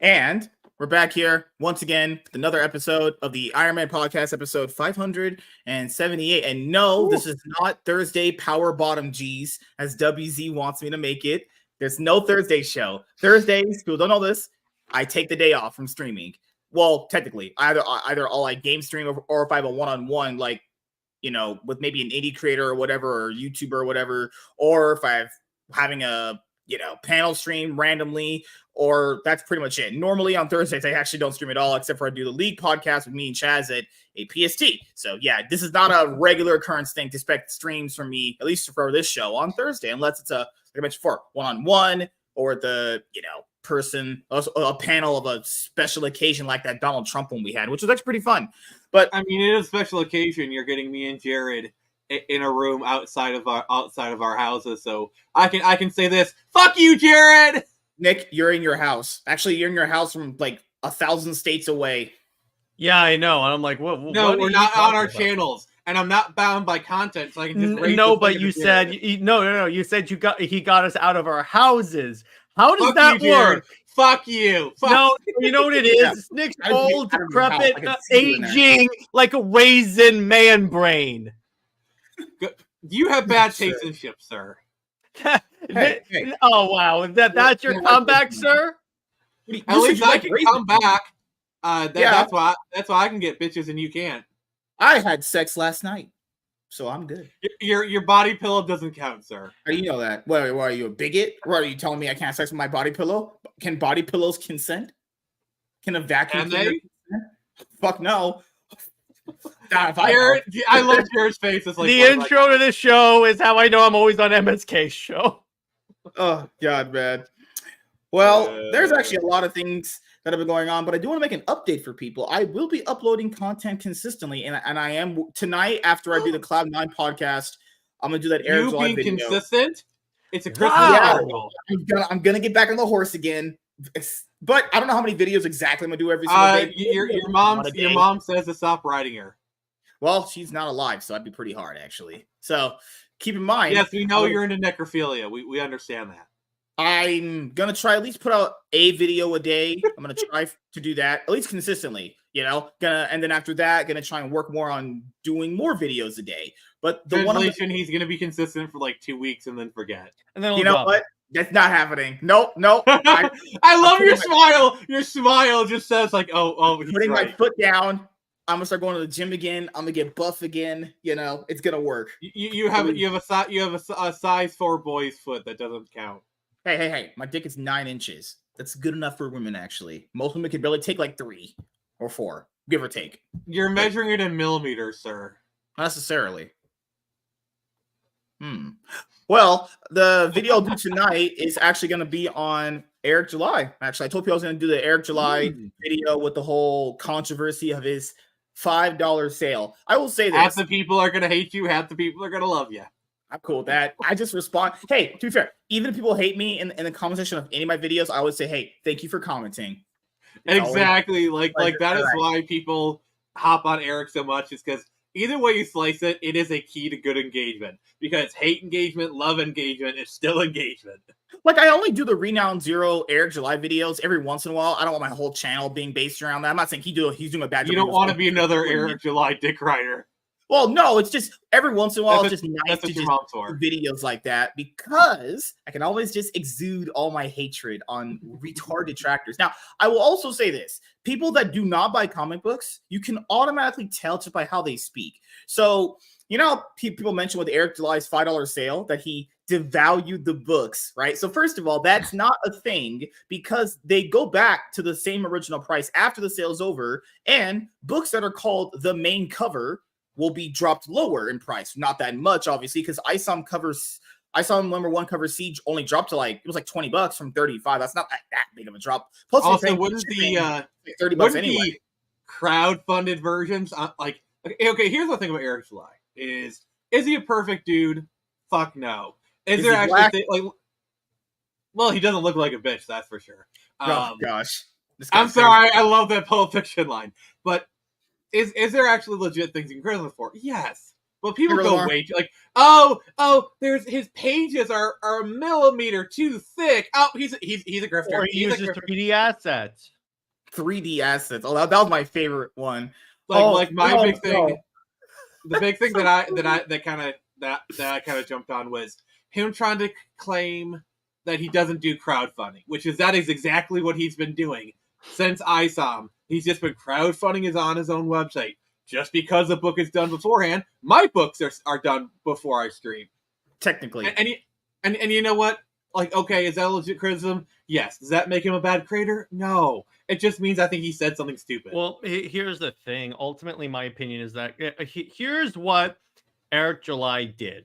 And we're back here once again with another episode of the Iron Man Podcast, episode 578. And no, this is not Thursday Power Bottom G's, as WZ wants me to make it. There's no Thursday show. Thursdays, people don't know this, I take the day off from streaming. Well, technically, either I'll like game stream or if I have a one-on-one, like, you know, with maybe an indie creator or whatever, or YouTuber or whatever, or if I'm having a, you know, panel stream randomly, or that's pretty much it. Normally on Thursdays, I actually don't stream at all, except for I do the League podcast with me and Chaz at a PST. So yeah, this is not a regular occurrence thing to expect streams from me, at least for this show on Thursday, unless it's a, like I mentioned before, one-on-one, or the, you know, person, a panel of a special occasion like that Donald Trump one we had, which was actually pretty fun. But I mean, it is a special occasion. You're getting me and Jared in a room outside of our houses, so I can say this: fuck you, Jared. Nick, you're in your house. Actually, you're in your house from like 1,000 states away. Yeah, I know. And I'm like, what? No, we're not on our channels, and I'm not bound by content, so I can just no. But you said no. You said he got us out of our houses. How does that work? Fuck you. No, you know what it is? Yeah. Nick's old, decrepit, aging like a raisin man brain. You have bad taste in ships, sir. Hey. Oh wow, that's your comeback, sir? At least I can come back. That's why I can get bitches and you can't. I had sex last night, so I'm good. Your body pillow doesn't count, sir. How do you know that? What are you, a bigot? Or are you telling me I can't have sex with my body pillow? Can body pillows consent? Can a vacuum cleaner consent? Fuck no. I love Jared's face. It's like the intro to this show is how I know I'm always on MSK's show. Oh God, man. Well, there's actually a lot of things that have been going on, but I do want to make an update for people. I will be uploading content consistently, and I am tonight after I do the Cloud9 podcast. I'm gonna do that Eric July video. You being consistent? It's a Christmas I'm gonna get back on the horse again. But I don't know how many videos exactly I'm gonna do every single day. Your mom says to stop writing her. Well, she's not alive, so that'd be pretty hard, actually. So keep in mind. Yes, we know you're into necrophilia. We understand that. I'm gonna try at least put out a video a day. I'm gonna try to do that at least consistently. You know, and then after that, gonna try and work more on doing more videos a day. But the he's gonna be consistent for like 2 weeks and then forget. And then you know what? That's not happening. Nope. I love your smile. Your smile just says like, oh. Putting my foot down. I'm gonna start going to the gym again. I'm gonna get buff again. You know, it's gonna work. You have a size 4 boy's foot that doesn't count. Hey! My dick is 9 inches. That's good enough for women. Actually, most women can barely take like 3 or 4, give or take. You're measuring it in millimeters, sir. Not necessarily. Well, the video I'll do tonight is actually going to be on Eric July. Actually, I told you I was going to do the Eric July video with the whole controversy of his $5 sale. I will say this. Half the people are going to hate you. Half the people are going to love you. I'm cool with that. I just respond. Hey, to be fair, even if people hate me in the comment section of any of my videos, I always say, hey, thank you for commenting. It's exactly. Like that is why people hop on Eric so much, is because either way you slice it, it is a key to good engagement. Because hate engagement, love engagement is still engagement. Like, I only do the Renown Zero Eric July videos every once in a while. I don't want my whole channel being based around that. I'm not saying he's doing a bad job. You don't want to be another Eric July dick rider. Well, no, it's just every once in a while, it's just nice to just do videos like that, because I can always just exude all my hatred on retarded detractors. Now, I will also say this. People that do not buy comic books, you can automatically tell just by how they speak. So, you know, people mention with Eric July's $5 sale that he devalued the books, right? So first of all, that's not a thing, because they go back to the same original price after the sale's over, and books that are called the main cover will be dropped lower in price. Not that much, obviously, because I saw number 1 cover Siege only dropped to it was like $20 from 35. That's not that big of a drop. Plus, also, wouldn't the $30 anyway? Crowdfunded versions okay, here's the thing about Eric July is he a perfect dude? Fuck no. Is there actually well, he doesn't look like a bitch, that's for sure. Oh gosh. I'm sorry, I love that Pulp Fiction line, but Is there actually legit things you can criticize for? Yes. But people go way too, like, oh, there's his pages are a millimeter too thick. Oh, he's a grifter. Or he uses 3D assets. 3D assets. Oh, that was my favorite one. Like my big thing. The big thing that I kind of jumped on was him trying to claim that he doesn't do crowdfunding, which is exactly what he's been doing since I saw him. He's just been crowdfunding on his own website. Just because the book is done beforehand, my books are done before I stream. Technically. And you know what? Like, okay, is that a legit criticism? Yes. Does that make him a bad creator? No. It just means I think he said something stupid. Well, here's the thing. Ultimately, my opinion is that here's what Eric July did.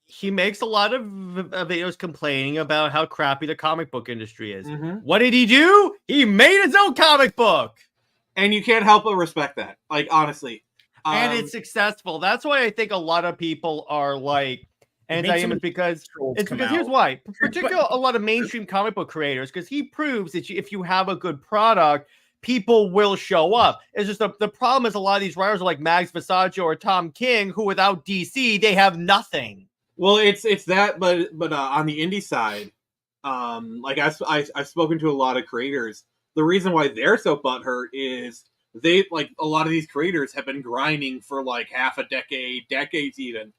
He makes a lot of videos complaining about how crappy the comic book industry is. Mm-hmm. What did he do? He made his own comic book. And you can't help but respect that. Like, honestly. And it's successful. That's why I think a lot of people are like anti-him, is because here's why. Particularly a lot of mainstream comic book creators, because he proves that if you have a good product, people will show up. It's just the problem is a lot of these writers are like Max Visaggio or Tom King, who without DC, they have nothing. Well, it's that, but on the indie side, like I've spoken to a lot of creators. The reason why they're so butthurt is they, like, a lot of these creators have been grinding for like half a decade, decades even,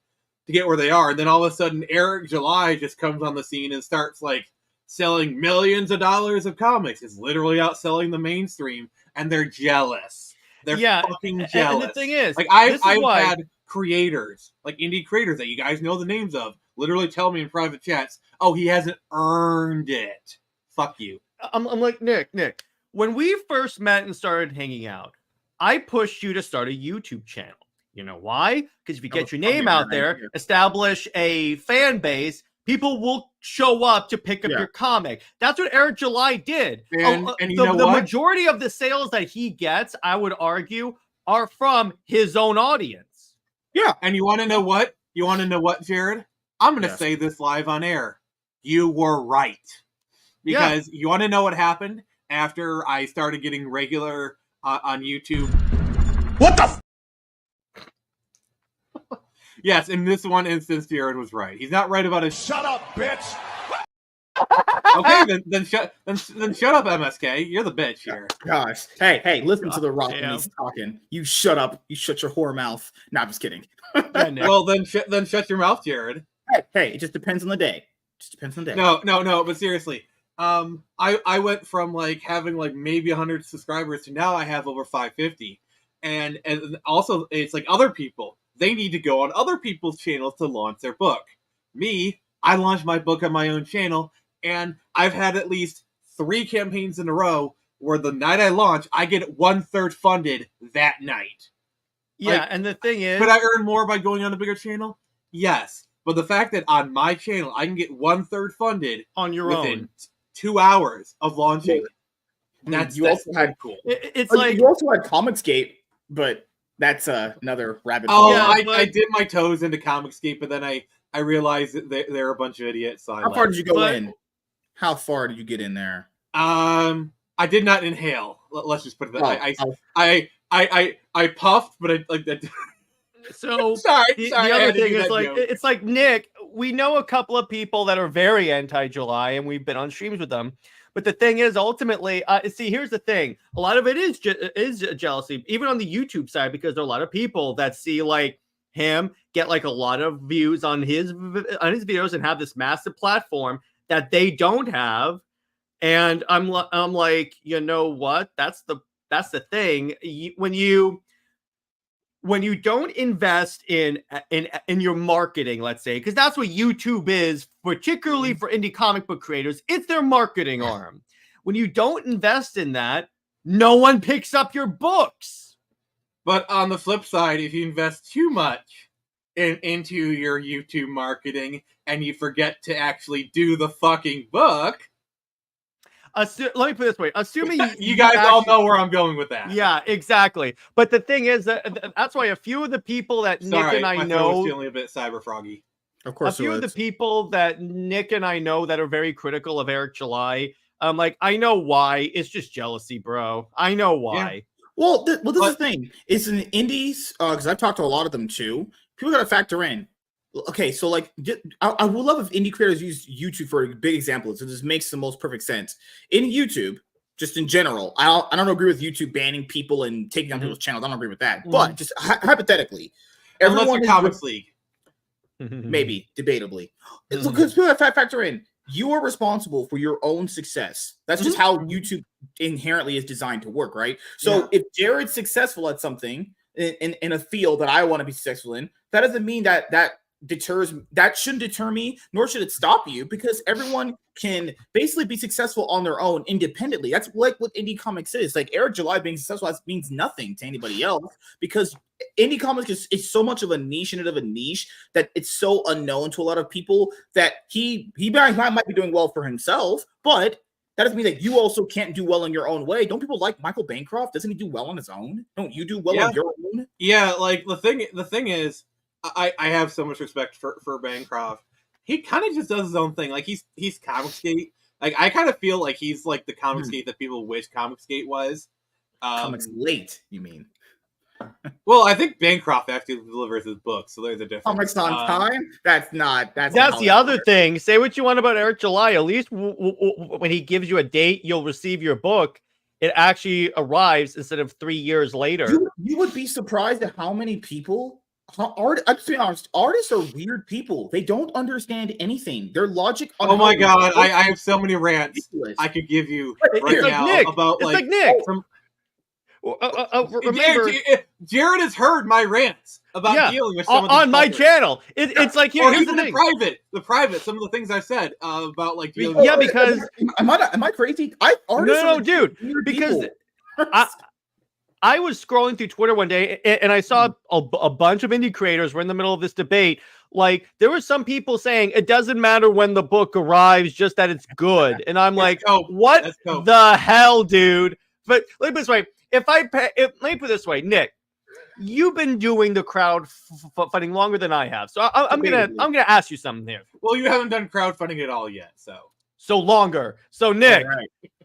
to get where they are. And then all of a sudden, Eric July just comes on the scene and starts like selling millions of dollars of comics. Is literally outselling the mainstream, and they're jealous. They're fucking jealous. And the thing is, like I've had creators, like indie creators that you guys know the names of, literally tell me in private chats, "Oh, he hasn't earned it." Fuck you. I'm like, Nick, when we first met and started hanging out, I pushed you to start a YouTube channel. You know why? Because if you get your name out there, establish a fan base, people will show up to pick up your comic. That's what Eric July did. And you know the what? majority of the sales that he gets, I would argue, are from his own audience. Yeah. And you want to know what? Jared? I'm going to say this live on air. You were right. Because you want to know what happened after I started getting regular on YouTube? What the Yes, in this one instance, Jared was right. He's not right about his. Shut up, bitch! Okay, then shut up, MSK. You're the bitch here. Gosh. Hey, listen to The Rock when he's talking. You shut up. You shut your whore mouth. No, I'm just kidding. Well, then shut your mouth, Jared. Hey, it just depends on the day. No, but seriously. I went from like having like maybe 100 subscribers to now I have over 550. And also it's like other people, they need to go on other people's channels to launch their book. Me, I launched my book on my own channel, and I've had at least 3 campaigns in a row where the night I launch, I get 1/3 funded that night. Yeah, and the thing is, could I earn more by going on a bigger channel? Yes. But the fact that on my channel I can get 1/3 funded on your within own 2 hours of launching, that's also had cool. It's like you also had Comicsgate, but that's another rabbit hole. Oh, I did my toes into Comicsgate, but then I realized that they're a bunch of idiots. So how far did you go in? How far did you get in there? I did not inhale. Let's just put it that way. I puffed, but I like that. So sorry. The other thing is like, it's like, Nick, we know a couple of people that are very anti-July, and we've been on streams with them. But the thing is, ultimately, see, here's the thing. A lot of it is jealousy, even on the YouTube side, because there are a lot of people that see like him get like a lot of views on his videos and have this massive platform that they don't have. And I'm like, you know what? That's the thing. When you don't invest in your marketing, let's say, because that's what YouTube is, particularly for indie comic book creators, it's their marketing arm. When you don't invest in that, no one picks up your books. But on the flip side, if you invest too much into your YouTube marketing and you forget to actually do the fucking book. Let me put it this way. Assuming you guys all know where I'm going with that. Yeah, exactly. But the thing is that's why a few of the people that Nick and I know was feeling a bit cyber froggy. Of course, a few of the people that Nick and I know that are very critical of Eric July. Like, I know why. It's just jealousy, bro. I know why. Well, this is the thing. It's in indies, because I've talked to a lot of them too. People got to factor in. Okay, so like, I would love if indie creators use YouTube for a big example. So this makes the most perfect sense. In YouTube, just in general, I don't agree with YouTube banning people and taking down people's channels. I don't agree with that. But just hypothetically, everyone Comics League, maybe debatably, because people have to factor in. You are responsible for your own success. That's just how YouTube inherently is designed to work, right? So if Jared's successful at something in a field that I want to be successful in, that doesn't mean that shouldn't deter me, nor should it stop you, because everyone can basically be successful on their own independently. That's like what indie comics is. Like Eric July being successful means nothing to anybody else, because indie comics is so much of a niche that it's so unknown to a lot of people that he might be doing well for himself, but that doesn't mean that you also can't do well in your own way. Don't people like Michael Bancroft? Doesn't he do well on his own? Don't you do well on your own? Yeah, like the thing is, I have so much respect for Bancroft. He kind of just does his own thing. Like he's Comicsgate. Like I kind of feel like he's like the Comicsgate that people wish Comicsgate was. Comics late, you mean? Well, I think Bancroft actually delivers his books, so there's a difference. Comics on time? That's the other thing. Say what you want about Eric July. At least when he gives you a date, you'll receive your book. It actually arrives instead of 3 years later. You would be surprised at how many people. I'm just being honest. Artists are weird people. They don't understand anything. Their logic. Oh my god! I have so many rants I could give you right now about like Nick. Remember, Jared has heard my rants about dealing with some on my channel. It's like here's the thing. The private. Some of the things I said about like dealing. Yeah, because am I crazy? No, dude. Because I was scrolling through Twitter one day and I saw a bunch of indie creators were in the middle of this debate. Like there were some people saying it doesn't matter when the book arrives, just that it's good. And I'm like, what the hell, dude? But let me put it this way. Let me put it this way, Nick, you've been doing the crowdfunding longer than I have. So I'm gonna ask you something here. Well, you haven't done crowdfunding at all yet, so longer. So Nick,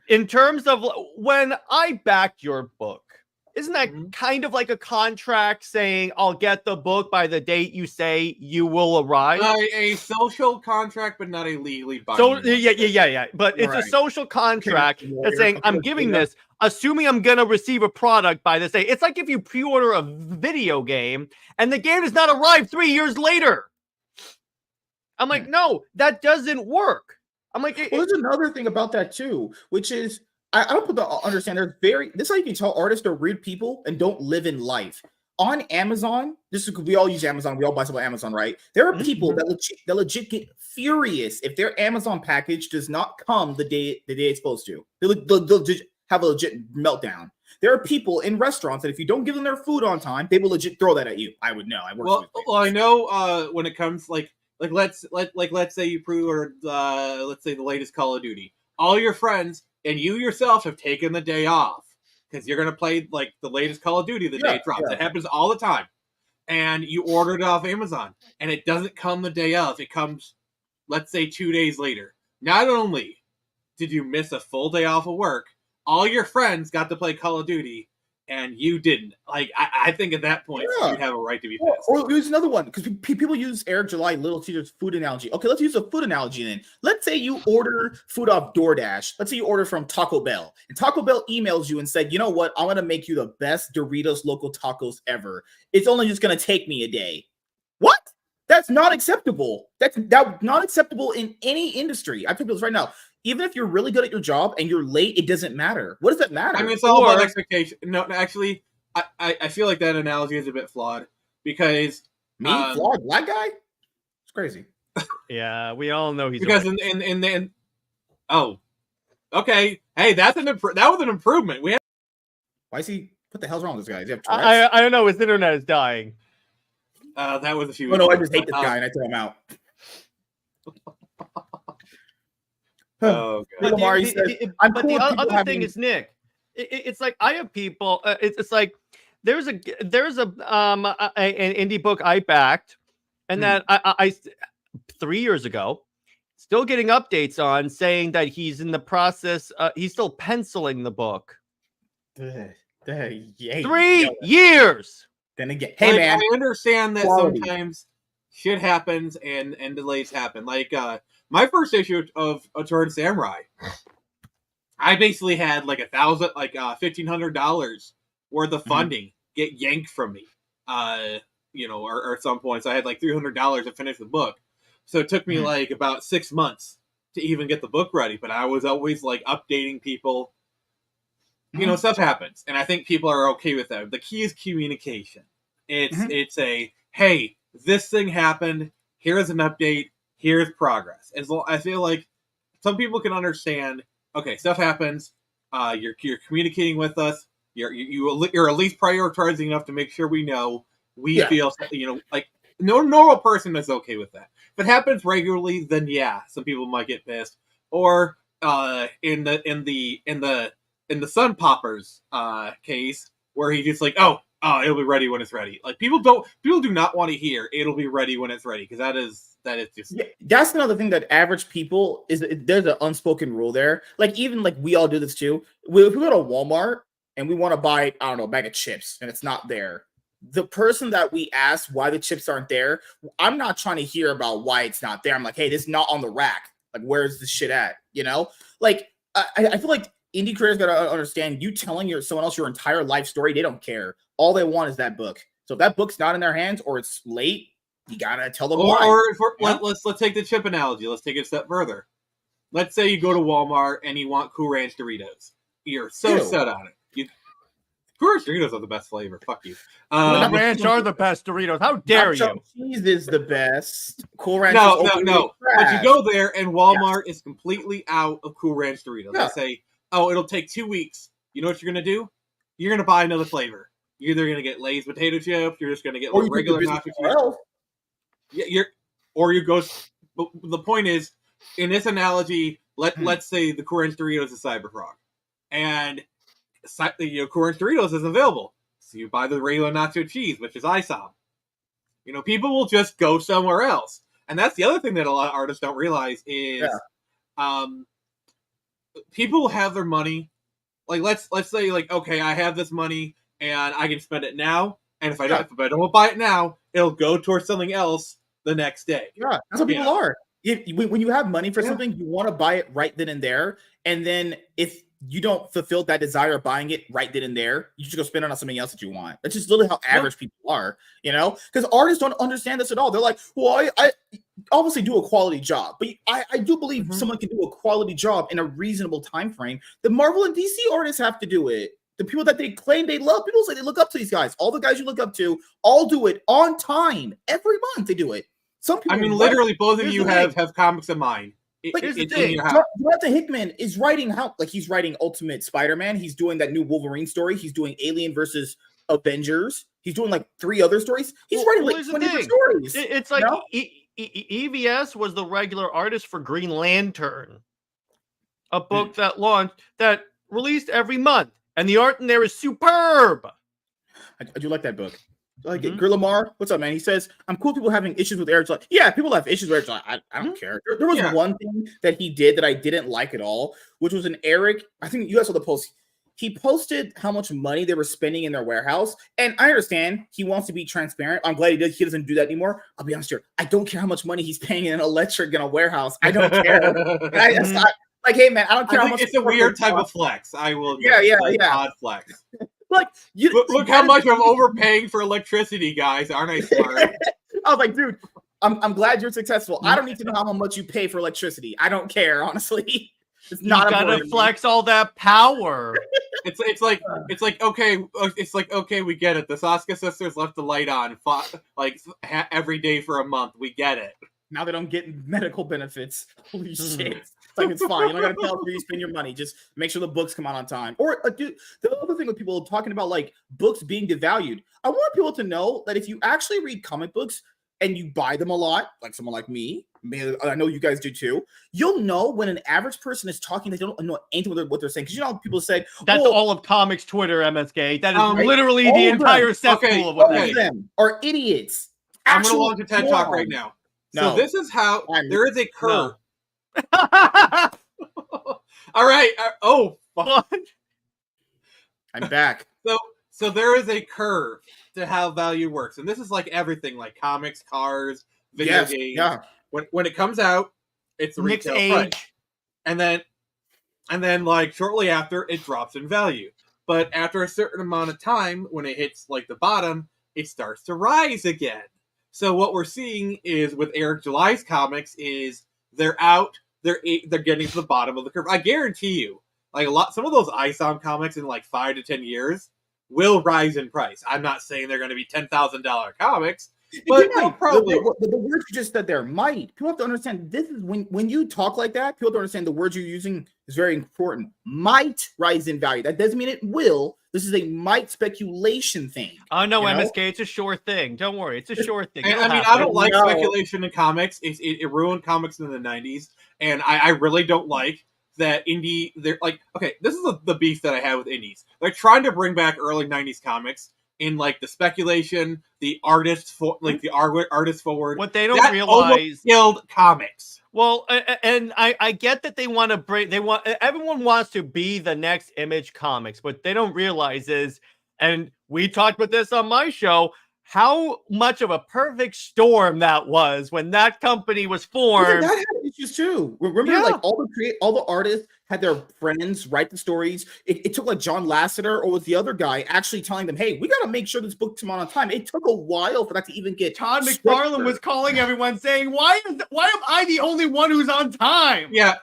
in terms of when I backed your book, isn't that kind of like a contract saying I'll get the book by the date you say you will arrive? A social contract, but not a legally binding. So yeah. But it's a social contract that's saying I'm giving this, assuming I'm gonna receive a product by this day. It's like if you pre-order a video game and the game does not arrive 3 years later. I'm like, no, that doesn't work. I'm like, there's another thing about that too, which is. I don't understand. This is how you can tell artists are weird people and don't live in life. On Amazon, we all use Amazon. We all buy stuff on Amazon, right? There are people that legit get furious if their Amazon package does not come the day it's supposed to. They'll have a legit meltdown. There are people in restaurants that if you don't give them their food on time, they will legit throw that at you. I would know. I know when it comes let's say you pre-ordered let's say the latest Call of Duty. All your friends and you yourself have taken the day off because you're going to play like the latest Call of Duty the day it drops. It happens all the time. And you ordered it off Amazon and it doesn't come the day of. It comes, let's say, 2 days later. Not only did you miss a full day off of work, all your friends got to play Call of Duty and you didn't. Like, I think at that point, you have a right to be pissed. Or use another one, because people use Eric July, Little Caesar's food analogy. Okay, let's use a food analogy then. Let's say you order food off DoorDash. Let's say you order from Taco Bell. And Taco Bell emails you and said, you know what? I'm going to make you the best Doritos local tacos ever. It's only just going to take me a day. What? That's not acceptable. That's not acceptable in any industry. I tell people this right now. Even if you're really good at your job and you're late, it doesn't matter. What does that matter? I mean, it's all about expectation. No, actually, I feel like that analogy is a bit flawed because flawed black guy? It's crazy. Yeah, we all know he's because in okay. Hey, that was an improvement. Why is he? What the hell's wrong with this guy? Does he have Tourette's? I don't know. His internet is dying. That was a few. Oh no, I just hate this guy and I throw him out. Oh, God. But the other thing is, Nick, it's like I have people. It's like there's an indie book I backed, and that I 3 years ago, still getting updates on saying that he's in the process. He's still penciling the book. Yeah, 3 years. Then again, hey like, man, I understand that quality. sometimes shit happens and delays happen. Like my first issue of Sword Samurai, I basically had like $1,500 worth of funding get yanked from me. Or at some points I had like $300 to finish the book, so it took me like about 6 months to even get the book ready. But I was always like updating people. Stuff happens, and I think people are okay with that. The key is communication. It's a, hey, this thing happened. Here's an update. Here's progress. I feel like some people can understand. Okay, stuff happens. You're communicating with us. You're at least prioritizing enough to make sure we know. We feel, like no normal person is okay with that. If it happens regularly, then yeah, some people might get pissed. Or in the Sun Poppers case, where he just like, oh, it'll be ready when it's ready. Like people do not want to hear it'll be ready when it's ready, because that is just that's another thing that average people there's an unspoken rule there. Like even like we all do this too. If we go to Walmart and we want to buy, I don't know, a bag of chips and it's not there, the person that we ask why the chips aren't there, I'm not trying to hear about why it's not there. I'm like, hey, this is not on the rack. Like, where's the shit at? Like I feel like indie creators gotta understand, you telling someone else your entire life story, they don't care. All they want is that book. So if that book's not in their hands or it's late, you gotta tell them why. Let's take the chip analogy. Let's take it a step further. Let's say you go to Walmart and you want Cool Ranch Doritos. You're so set on it. Cool Ranch Doritos are the best flavor. Fuck you. Cool Ranch are the best Doritos. How dare you? Cheese is the best. Cool Ranch. No. But you go there and Walmart is completely out of Cool Ranch Doritos. They say, oh, it'll take 2 weeks. You know what you're gonna do? You're gonna buy another flavor. You're either gonna get Lay's potato chips. You're just gonna get regular nacho cheese. But the point is, in this analogy, let's say the Cool Ranch Doritos is Cyberfrog, and Cool Ranch Doritos isn't available, so you buy the regular nacho cheese, which is ISOM. People will just go somewhere else, and that's the other thing that a lot of artists don't realize is, people have their money. Like let's say like, okay, I have this money and I can spend it now, and if I don't buy it now, it'll go towards something else the next day. Yeah, that's what people are. When you have money for something, you want to buy it right then and there. And then if you don't fulfill that desire of buying it right then and there, you just go spend it on something else that you want. That's just literally how average people are, because artists don't understand this at all. They're like, well, I obviously do a quality job, but I do believe someone can do a quality job in a reasonable time frame. The Marvel and DC artists have to do it. The people that they claim they love, people say they look up to these guys. All the guys you look up to all do it on time. Every month they do it. Some people, literally, both of you have comics in mind. Here's the thing. Jonathan Hickman is writing he's writing Ultimate Spider-Man. He's doing that new Wolverine story. He's doing Alien versus Avengers. He's doing like 3 other stories. He's writing like 20 stories. It's like EVS was the regular artist for Green Lantern, a book that released every month, and the art in there is superb. I do like that book. Like Lamar, what's up, man? He says, I'm cool people having issues with Eric. Like, yeah, people have issues with Eric. I don't care. There was one thing that he did that I didn't like at all, which was an Eric. I think you guys saw the post. He posted how much money they were spending in their warehouse. And I understand he wants to be transparent. I'm glad he doesn't do that anymore. I'll be honest here. I don't care how much money he's paying in an electric in a warehouse. I don't care. Like, hey, man, I don't care how much. It's a weird type of flex. I will. Yeah. Odd flex. Like, look how much I'm overpaying for electricity, guys. Aren't I smart? I was like, dude, I'm glad you're successful. I don't need to know how much you pay for electricity. I don't care, honestly. It's not. You gotta flex all that power. It's like okay, we get it. The Sasuke sisters left the light on every day for a month. We get it. Now they don't get medical benefits. Holy shit. It's like, it's fine. You're not gonna tell where you spend your money. Just make sure the books come out on time. Or dude, the other thing with people talking about like books being devalued, I want people to know that if you actually read comic books and you buy them a lot, like someone like me, I know you guys do too, you'll know when an average person is talking, they don't know anything what they're saying. Because how people say that's all of comics Twitter, MSK. That is literally the entire cesspool of what they them are idiots. I'm gonna launch a TED Talk right now. No. So this is how there is a curve. No. All right. Oh, fuck. I'm back. So there is a curve to how value works, and this is like everything, like comics, cars, video games. Yeah. When it comes out, it's the Mixed retail age. price, and then like shortly after, it drops in value. But after a certain amount of time, when it hits like the bottom, it starts to rise again. So what we're seeing is with Eric July's comics is they're out, they're getting to the bottom of the curve. I guarantee you, like some of those ISOM comics in like 5 to 10 years will rise in price. I'm not saying they're going to be $10,000 comics, but they'll probably. The words you just said there, might. People have to understand this is when you talk like that, people don't understand the words you're using is very important. Might rise in value. That doesn't mean it will. This is a might speculation thing. Oh no, MSK, it's a sure thing. Don't worry, it's a sure thing. And, I mean, I don't like speculation in comics. It ruined comics in the 90s, and I really don't like that indie. They're like, okay, this is the beef that I have with indies. They're trying to bring back early 90s comics in like the speculation, the artist forward. What they don't realize killed comics. Well, and I get that they want to bring, everyone wants to be the next Image Comics, but they don't realize is, and we talked about this on my show, how much of a perfect storm that was when that company was formed. That had issues too. Remember, like all the artists had their friends write the stories. It took like John Lasseter or was the other guy actually telling them, "Hey, we got to make sure this book comes out on time." It took a while for that to even get. Todd McFarlane was calling everyone saying, "Why am I the only one who's on time?" Yeah.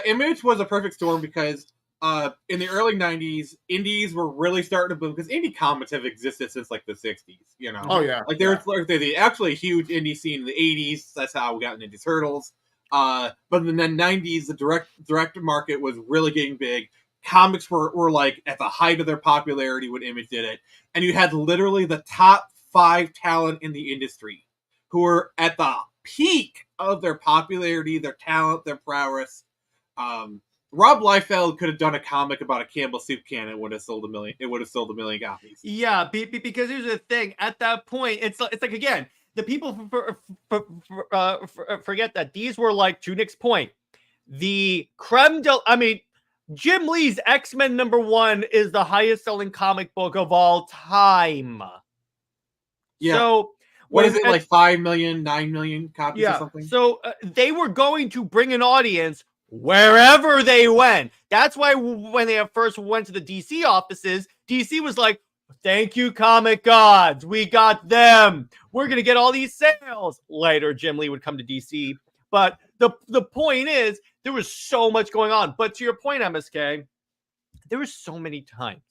Image was a perfect storm because in the early 90s, indies were really starting to boom because indie comics have existed since like the 60s, you know? Oh, yeah. Like there's actually a huge indie scene in the 80s. That's how we got into Turtles. But in the 90s, the direct market was really getting big. Comics were like at the height of their popularity when Image did it. And you had literally the top 5 talent in the industry who were at the peak of their popularity, their talent, their prowess. Rob Liefeld could have done a comic about a Campbell soup can and it would have sold 1 million. It would have sold 1 million copies. Yeah, because here's the thing. At that point, it's like again, the people forget that these were like, to Nick's point, the creme de. I mean, Jim Lee's X-Men #1 is the highest selling comic book of all time. Yeah. So what is it, like 5 million, 9 million copies or something? So they were going to bring an audience wherever they went. That's why when they first went to the DC offices, DC was like, "Thank you, comic gods. We got them. We're going to get all these sales." Later, Jim Lee would come to DC. But the point is, there was so much going on. But to your point, MSK, there were so many times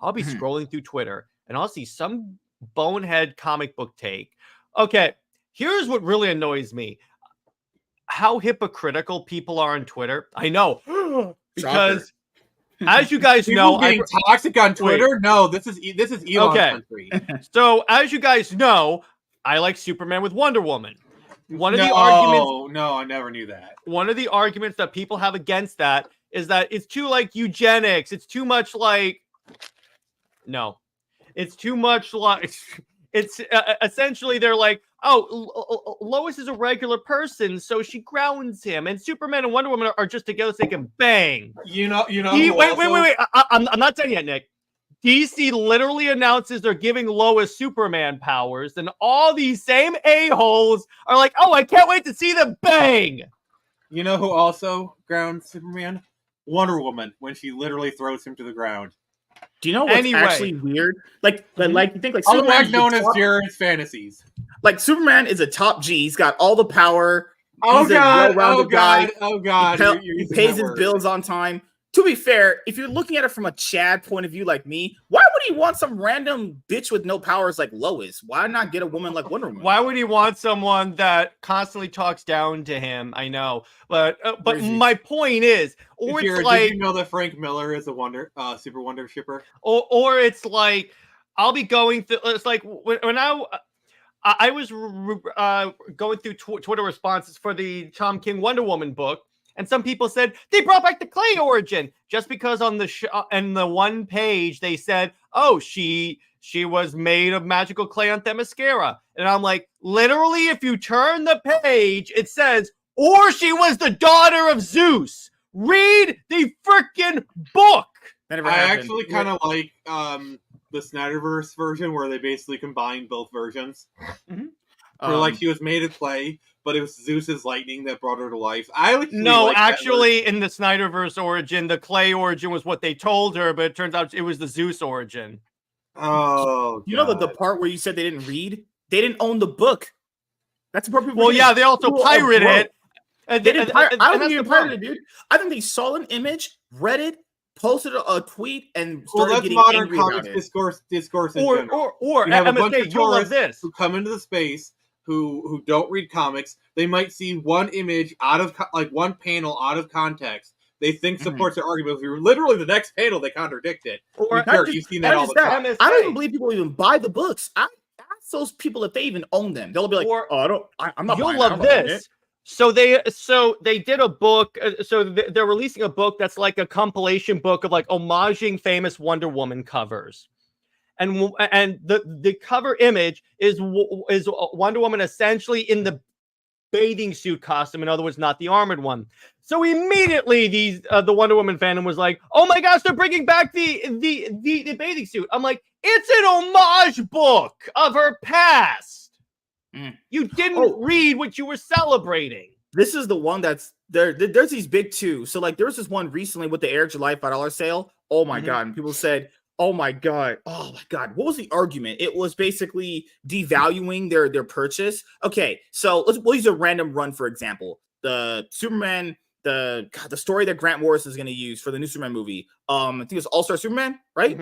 I'll be scrolling through Twitter and I'll see some bonehead comic book take. Okay, here's what really annoys me. How hypocritical people are on Twitter. I know. Because as you guys know, being toxic on Twitter. Wait. No, this is Elon country. So as you guys know, I like Superman with Wonder Woman. One of the arguments. No, I never knew that. One of the arguments that people have against that is that it's too like eugenics. It's too much like. No, it's too much like. It's essentially they're like, oh, Lois is a regular person, so she grounds him, and Superman and Wonder Woman are just together so they can bang. You know. Wait. I'm not done yet, Nick. DC literally announces they're giving Lois Superman powers, and all these same a-holes are like, oh, I can't wait to see them bang. You know who also grounds Superman? Wonder Woman, when she literally throws him to the ground. Do you know what's actually weird? Like you think like Superman known as Jared's fantasies. Like Superman is a top G. He's got all the power. Oh He's God! a well-rounded guy. Oh God! He pays his bills on time. To be fair, if you're looking at it from a Chad point of view like me, why would he want some random bitch with no powers like Lois? Why not get a woman like Wonder Woman? Why would he want someone that constantly talks down to him? I know, but my point is, or Jared, it's like, did you know that Frank Miller is a Super Wonder shipper? Or it's like, I'll be going through. It's like when I was going through Twitter responses for the Tom King Wonder Woman book. And some people said they brought back the clay origin just because on the and the one page they said, "Oh, she was made of magical clay on Themyscira." And I'm like, literally, if you turn the page, it says, "Or she was the daughter of Zeus." Read the freaking book. That never I happened. actually kind of like the Snyderverse version where they basically combined both versions. Mm-hmm. Where like she was made of clay, but it was Zeus's lightning that brought her to life. Actually, in the Snyderverse origin, the clay origin was what they told her, but it turns out it was the Zeus origin. Oh, you know the part where you said they didn't read? They didn't own the book. That's the part people. Well, yeah, they also pirated it. And they didn't pirate. I don't think they pirated it, dude. I think they saw an image, read it, posted a tweet, and started getting modern angry comics about it. discourse in general. Or you have a bunch of tourists who come into the space who don't read comics. They might see one image out of one panel out of context. They think supports their argument. Literally, the next panel they contradict it. You've seen that all the time. I don't even believe people even buy the books. I ask those people if they even own them. They'll be like, I'm not. You'll love this. So they did a book. So they're releasing a book that's like a compilation book of like homaging famous Wonder Woman covers. And the cover image is Wonder Woman essentially in the bathing suit costume. In other words, not the armored one. So immediately the Wonder Woman fandom was like, "Oh my gosh, they're bringing back the bathing suit." I'm like, it's an homage book of her past. You didn't read what you were celebrating. This is the one that's there. There's these big two. So like there was this one recently with the Eric July $5 sale. Oh my god! And people said, oh my god, what was the argument? It was basically devaluing their purchase. Okay, so we'll use a random run for example. The Superman, the story that Grant Morrison is going to use for the new Superman movie. I think it's All-Star Superman, right?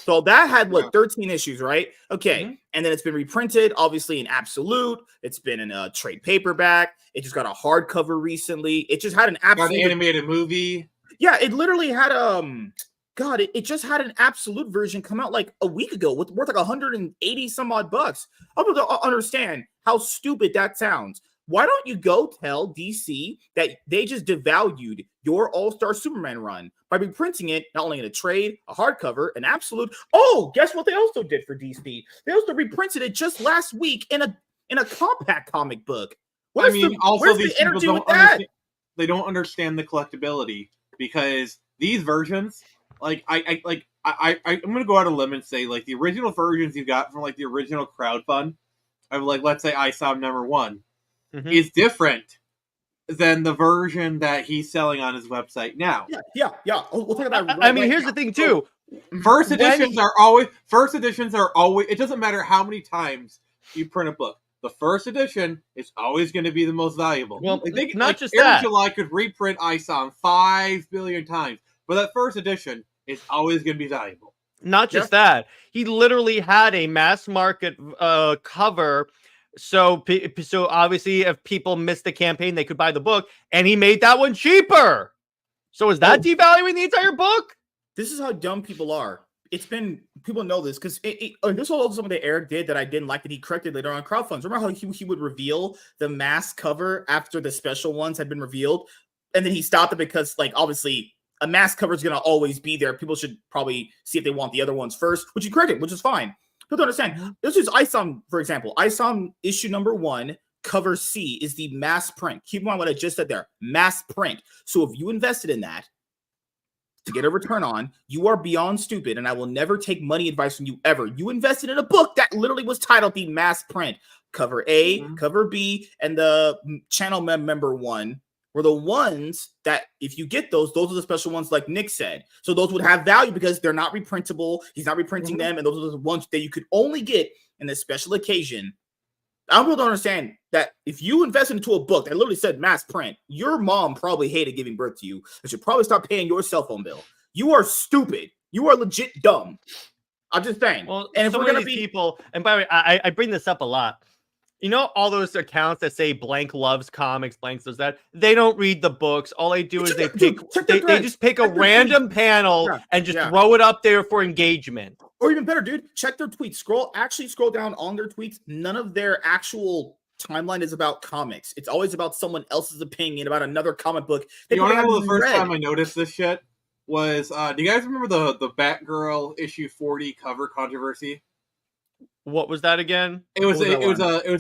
So that had 13 issues, right? Okay, and then it's been reprinted, obviously in Absolute. It's been in a trade paperback. It just got a hardcover recently. It just had an absolute animated movie. Yeah, it literally had God, it just had an Absolute version come out like a week ago worth like 180 some odd bucks. I don't understand how stupid that sounds. Why don't you go tell DC that they just devalued your All-Star Superman run by reprinting it not only in a trade, a hardcover, an Absolute. Oh, guess what they also did for DC? They also reprinted it just last week in a compact comic book. These people don't understand. They don't understand the collectability because these versions. I'm gonna go out on a limb and say like the original versions you got from like the original crowdfund of like let's say ISOM #1 is different than the version that he's selling on his website now. Yeah. We'll talk about. Here's the thing too. First editions are always. It doesn't matter how many times you print a book. The first edition is always going to be the most valuable. Well, just Eric that. July could reprint ISOM 5 billion times. But that first edition is always going to be valuable. Not just that. He literally had a mass market cover. So obviously, if people missed the campaign, they could buy the book. And he made that one cheaper. So is that devaluing the entire book? This is how dumb people are. People know this because this is also something that Eric did that I didn't like that he corrected later on crowdfunds. Remember how he would reveal the mass cover after the special ones had been revealed? And then he stopped it because, like, obviously, a mass cover is going to always be there. People should probably see if they want the other ones first, which he corrected, which is fine. People don't understand. This is ISOM, for example. ISOM issue #1, cover C, is the mass print. Keep in mind what I just said there. Mass print. So if you invested in that to get a return on, you are beyond stupid, and I will never take money advice from you ever. You invested in a book that literally was titled the mass print. Cover A, cover B, and the channel member one were the ones that, if you get those are the special ones like Nick said. So those would have value because they're not reprintable. He's not reprinting them, and those are the ones that you could only get in this special occasion. I don't understand that if you invest into a book that literally said mass print, your mom probably hated giving birth to you and should probably start paying your cell phone bill. You are stupid. You are legit dumb. I'm just saying. Well, and if we're going to be people, and by the way, I bring this up a lot. You know, all those accounts that say blank loves comics, blank does that. They don't read the books. All they do is they just pick a random panel and just throw it up there for engagement. Or even better, dude, check their tweets. Scroll down on their tweets. None of their actual timeline is about comics. It's always about someone else's opinion about another comic book. You want to know the first time I noticed this shit was? Do you guys remember the Batgirl issue 40 cover controversy? What was that again? It was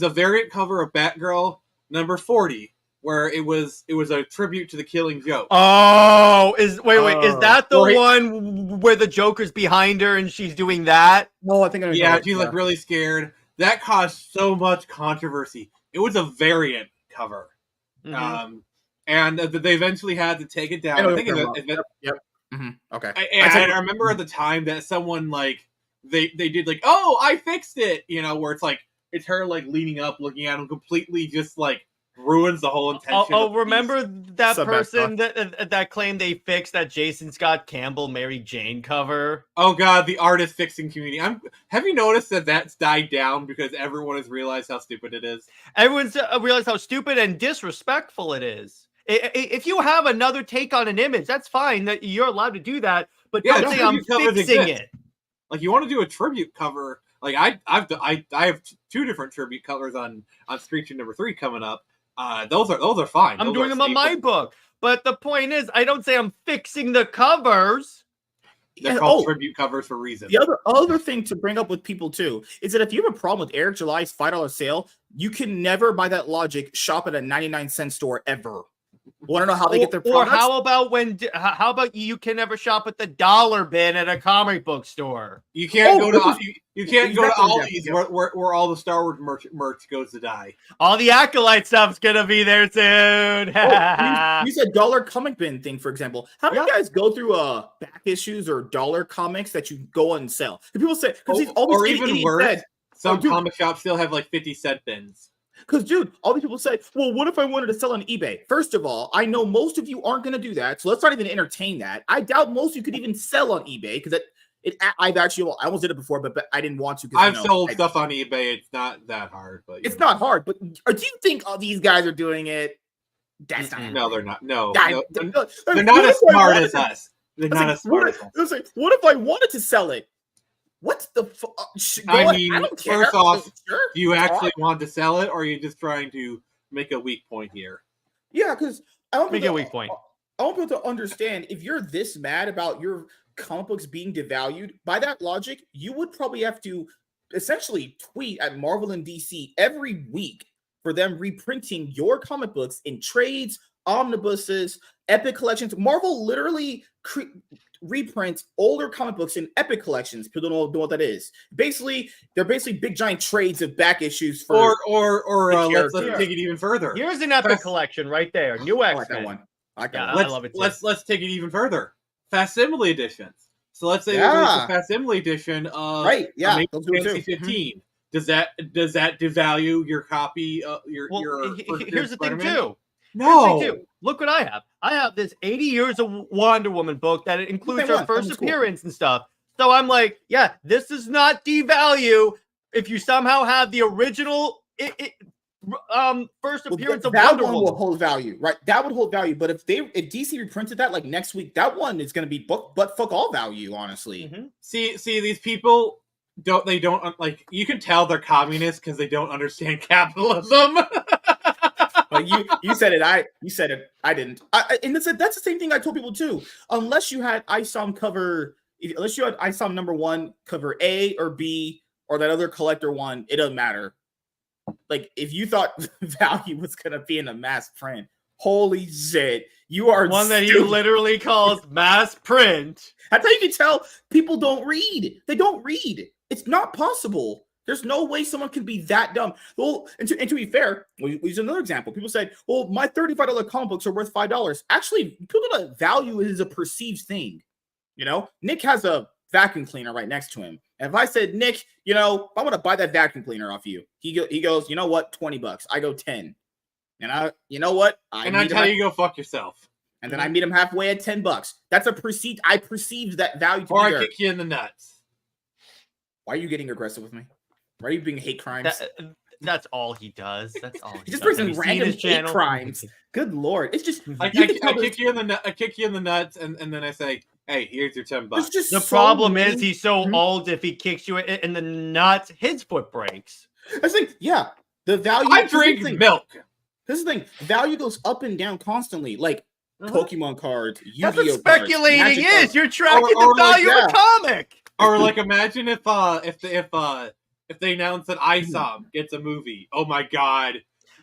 a variant cover of Batgirl #40, where it was a tribute to the Killing Joke. Oh, is that the Right. one where the Joker's behind her and she's doing that? No, I think I Yeah, she's like really scared. That caused so much controversy. It was a variant cover, and they eventually had to take it down. I think Yep. Mm-hmm. Okay. I remember at the time that someone like they did like, oh, I fixed it, where it's like it's her like leaning up, looking at him, completely just like ruins the whole intention. Remember that person that claimed they fixed that Jason Scott Campbell Mary Jane cover? Oh god, the artist fixing community. Have you noticed that that's died down because everyone has realized how stupid it is? Everyone's realized how stupid and disrespectful it is. If you have another take on an image, that's fine. That you're allowed to do that, but don't say I'm fixing it. Like you want to do a tribute cover? Like I have 2 different tribute covers on Screeching number 3 coming up. Those are fine. I'm doing them on my book, but the point is, I don't say I'm fixing the covers. They're called tribute covers for a reason. The other thing to bring up with people too is that if you have a problem with Eric July's $5 sale, you can never, by that logic, shop at a 99-cent store ever. Want to know how they get their products? Or how about you can never shop at the dollar bin at a comic book store? You can't go to Aldi's where all the Star Wars merch goes to die. All the Acolyte stuff's gonna be there soon. You said dollar comic bin thing, for example. How do you guys go through back issues or dollar comics that you go and sell? And people say, or even worse, some comic shops still have like 50-cent bins. Because, dude, all these people say, well, what if I wanted to sell on eBay? First of all, I know most of you aren't going to do that, so let's not even entertain that. I doubt most of you could even sell on eBay because I almost did it before, but I didn't want to. I've sold stuff on eBay. It's not that hard. But it's not hard. But do you think all these guys are doing it? That's not. No, they're not. No, they're not as smart as us. They're not as smart as us. What if I wanted to sell it? What's the? I don't care. First off, do you actually want to sell it, or are you just trying to make a weak point here? Yeah, because I don't make a weak point. I want people to understand if you're this mad about your comic books being devalued, by that logic, you would probably have to essentially tweet at Marvel and DC every week for them reprinting your comic books in trades, omnibuses, epic collections. Marvel literally reprints older comic books in epic collections. People don't know what that is. They're basically big giant trades of back issues for let's take it even further. Here's an epic collection right there. New X-Men. I like that one. I love it too. Let's take it even further. Facsimile editions. So let's say there's a facsimile edition of Amazing Fantasy 15. Does that devalue your copy? Here's the thing too. No. Look what I have. I have this 80 Years of Wonder Woman book that includes her first appearance and stuff. So I'm like, yeah, this does not devalue if you somehow have the original first appearance of Wonder Woman. That one will hold value, right? That would hold value. But if DC reprinted that like next week, that one is going to be but fuck all value, honestly. Mm-hmm. See, these people don't like. You can tell they're communists because they don't understand capitalism. Like you said it. You said it. I didn't. And that's the same thing I told people too. Unless you had ISOM number 1 cover A or B or that other collector one, it doesn't matter. Like if you thought value was gonna be in a mass print, holy shit, you are one that he literally calls mass print. That's how you can tell people don't read. They don't read. It's not possible. There's no way someone can be that dumb. Well, and to be fair, we use another example. People said, well, my $35 comic books are worth $5. Actually, people don't value it as a perceived thing. Nick has a vacuum cleaner right next to him. And if I said, Nick, I want to buy that vacuum cleaner off you. He goes, you know what? $20. I go 10. And you know what? I tell you, go fuck yourself. And then I meet him halfway at $10. That's I perceived that value to be there. Or I kick you in the nuts. Why are you getting aggressive with me? Why are you being hate crimes? That's all he does. That's all he just brings in random hate crimes. Good Lord. It's just I kick you in the nuts and then I say, hey, here's your $10. The problem is he's so old, if he kicks you in the nuts, his foot breaks. I think, yeah. The value I drink milk. This is the thing. Value goes up and down constantly. Like Pokemon cards, Yu-Gi-Oh! That's what speculating is. You're tracking the value of a comic. Or like imagine if they announce that ISOM gets a movie. Oh my god.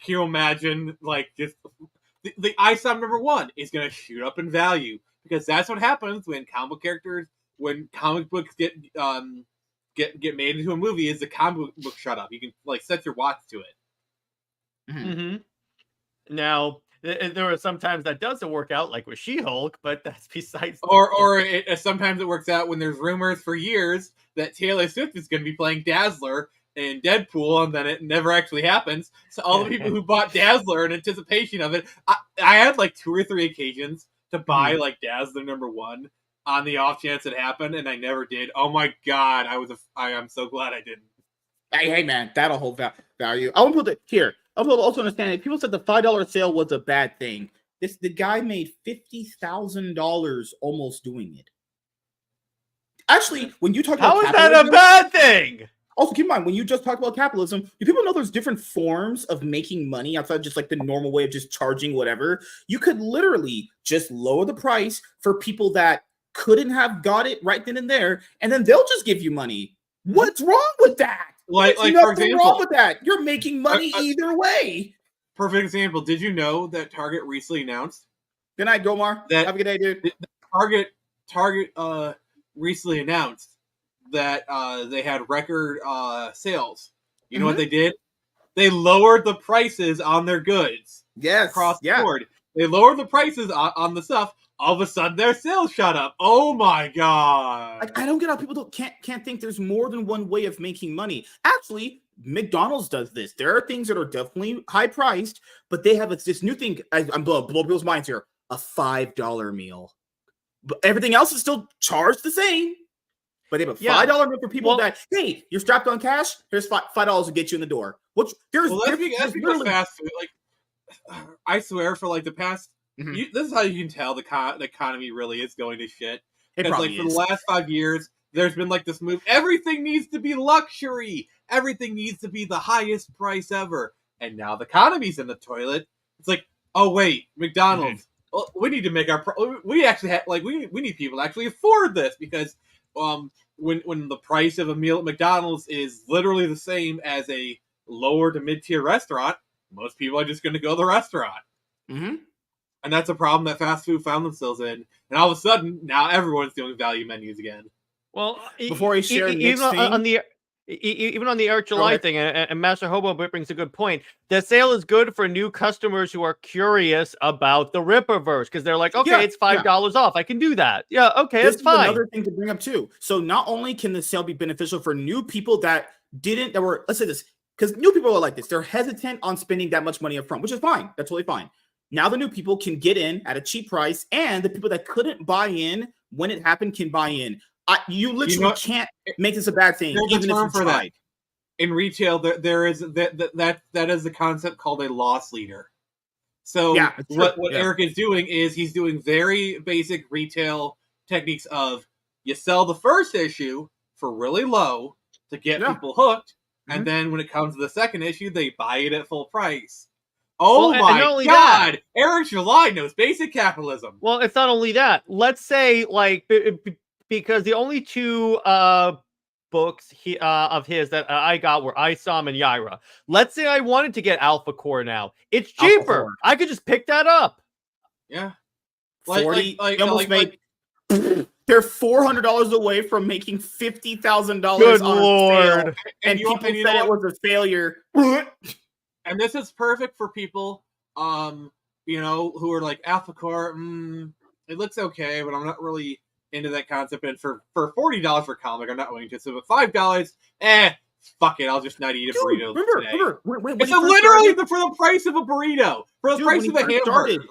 Can you imagine like just the ISOM #1 is going to shoot up in value because that's what happens when comic books get made into a movie. Is the comic book shut up? You can like set your watch to it. Mm-hmm. Now there are sometimes that doesn't work out, like with She-Hulk, but that's besides. Sometimes it works out when there's rumors for years that Taylor Swift is going to be playing Dazzler in Deadpool, and then it never actually happens. So all the people who bought Dazzler in anticipation of it, I had like 2 or 3 occasions to buy like Dazzler #1 on the off chance it happened, and I never did. Oh my god, I am so glad I didn't. Hey man, that'll hold value. I want to put it here. I want to also understand that people said the $5 sale was a bad thing. The guy made $50,000 almost doing it. Actually, when you talk about how is that a bad thing? Also, keep in mind, when you just talk about capitalism, do people know there's different forms of making money outside just like the normal way of just charging whatever? You could literally just lower the price for people that couldn't have got it right then and there, and then they'll just give you money. What's wrong with that? Like nothing for example, wrong with that. You're making money either way. Perfect example. Did you know that Target recently announced? Good night, Gomar. Have a good day, dude. Target recently announced that they had record sales. You know what they did? They lowered the prices on their goods. Yes, across the board. They lowered the prices on the stuff. All of a sudden, their sales shot up. Oh my god! Like, I don't get how people can't think there's more than one way of making money. Actually, McDonald's does this. There are things that are definitely high priced, but they have this new thing. I'm blow people's minds here. A $5 meal, but everything else is still charged the same. But they have a $5 meal for people that, hey, you're strapped on cash. Here's $5 to get you in the door. That's because fast food. Like, I swear, for like the past. This is how you can tell the economy really is going to shit. Because like for the last 5 years, there's been like this move. Everything needs to be luxury. Everything needs to be the highest price ever. And now the economy's in the toilet. It's like, oh wait, McDonald's. Well, we need to make we actually have like we need people to actually afford this because when the price of a meal at McDonald's is literally the same as a lower to mid tier restaurant, most people are just going to go to the restaurant. And that's a problem that fast food found themselves in. And all of a sudden, now everyone's doing value menus again. Well, before I share even on the Eric July thing, and Master Hobo brings a good point. The sale is good for new customers who are curious about the Rippaverse because they're like, okay, it's $5 off. I can do that. Yeah, okay, that's fine. Another thing to bring up too. So not only can the sale be beneficial for new people that were, let's say this, because new people are like this. They're hesitant on spending that much money up front, which is fine. That's totally fine. Now the new people can get in at a cheap price, and the people that couldn't buy in when it happened can buy in. You literally can't make this a bad thing, even if you tried. In retail, there is that is the concept called a loss leader. So what Eric is doing is he's doing very basic retail techniques of you sell the first issue for really low to get people hooked, and then when it comes to the second issue, they buy it at full price. Oh my god! Eric July knows basic capitalism. Well, it's not only that. Let's say, like, because the only 2 books of his that I got were ISOM and Yaira. Let's say I wanted to get Alpha Core now. It's cheaper. I could just pick that up. Yeah. 40. They're $400 away from making $50,000. Good lord! And people said it was a failure. And this is perfect for people, who are like Alpha Core. It looks okay, but I'm not really into that concept. And for $40 for comic, I'm not willing to. So, but $5, fuck it. I'll just not eat a burrito today. It's literally for the price of a burrito, for the price of a hamburger.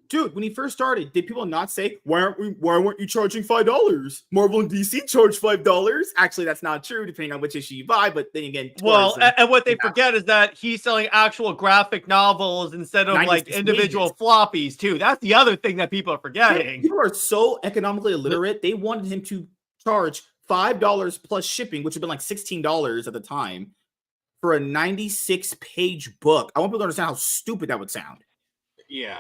Dude, when he first started, did people not say, why weren't you charging $5? Marvel and DC charge $5. Actually, that's not true, depending on which issue you buy, but then again... and what they forget is that he's selling actual graphic novels instead of, like, individual floppies, too. That's the other thing that people are forgetting. People are so economically illiterate, they wanted him to charge $5 plus shipping, which would have been like $16 at the time, for a 96-page book. I want people to understand how stupid that would sound. Yeah.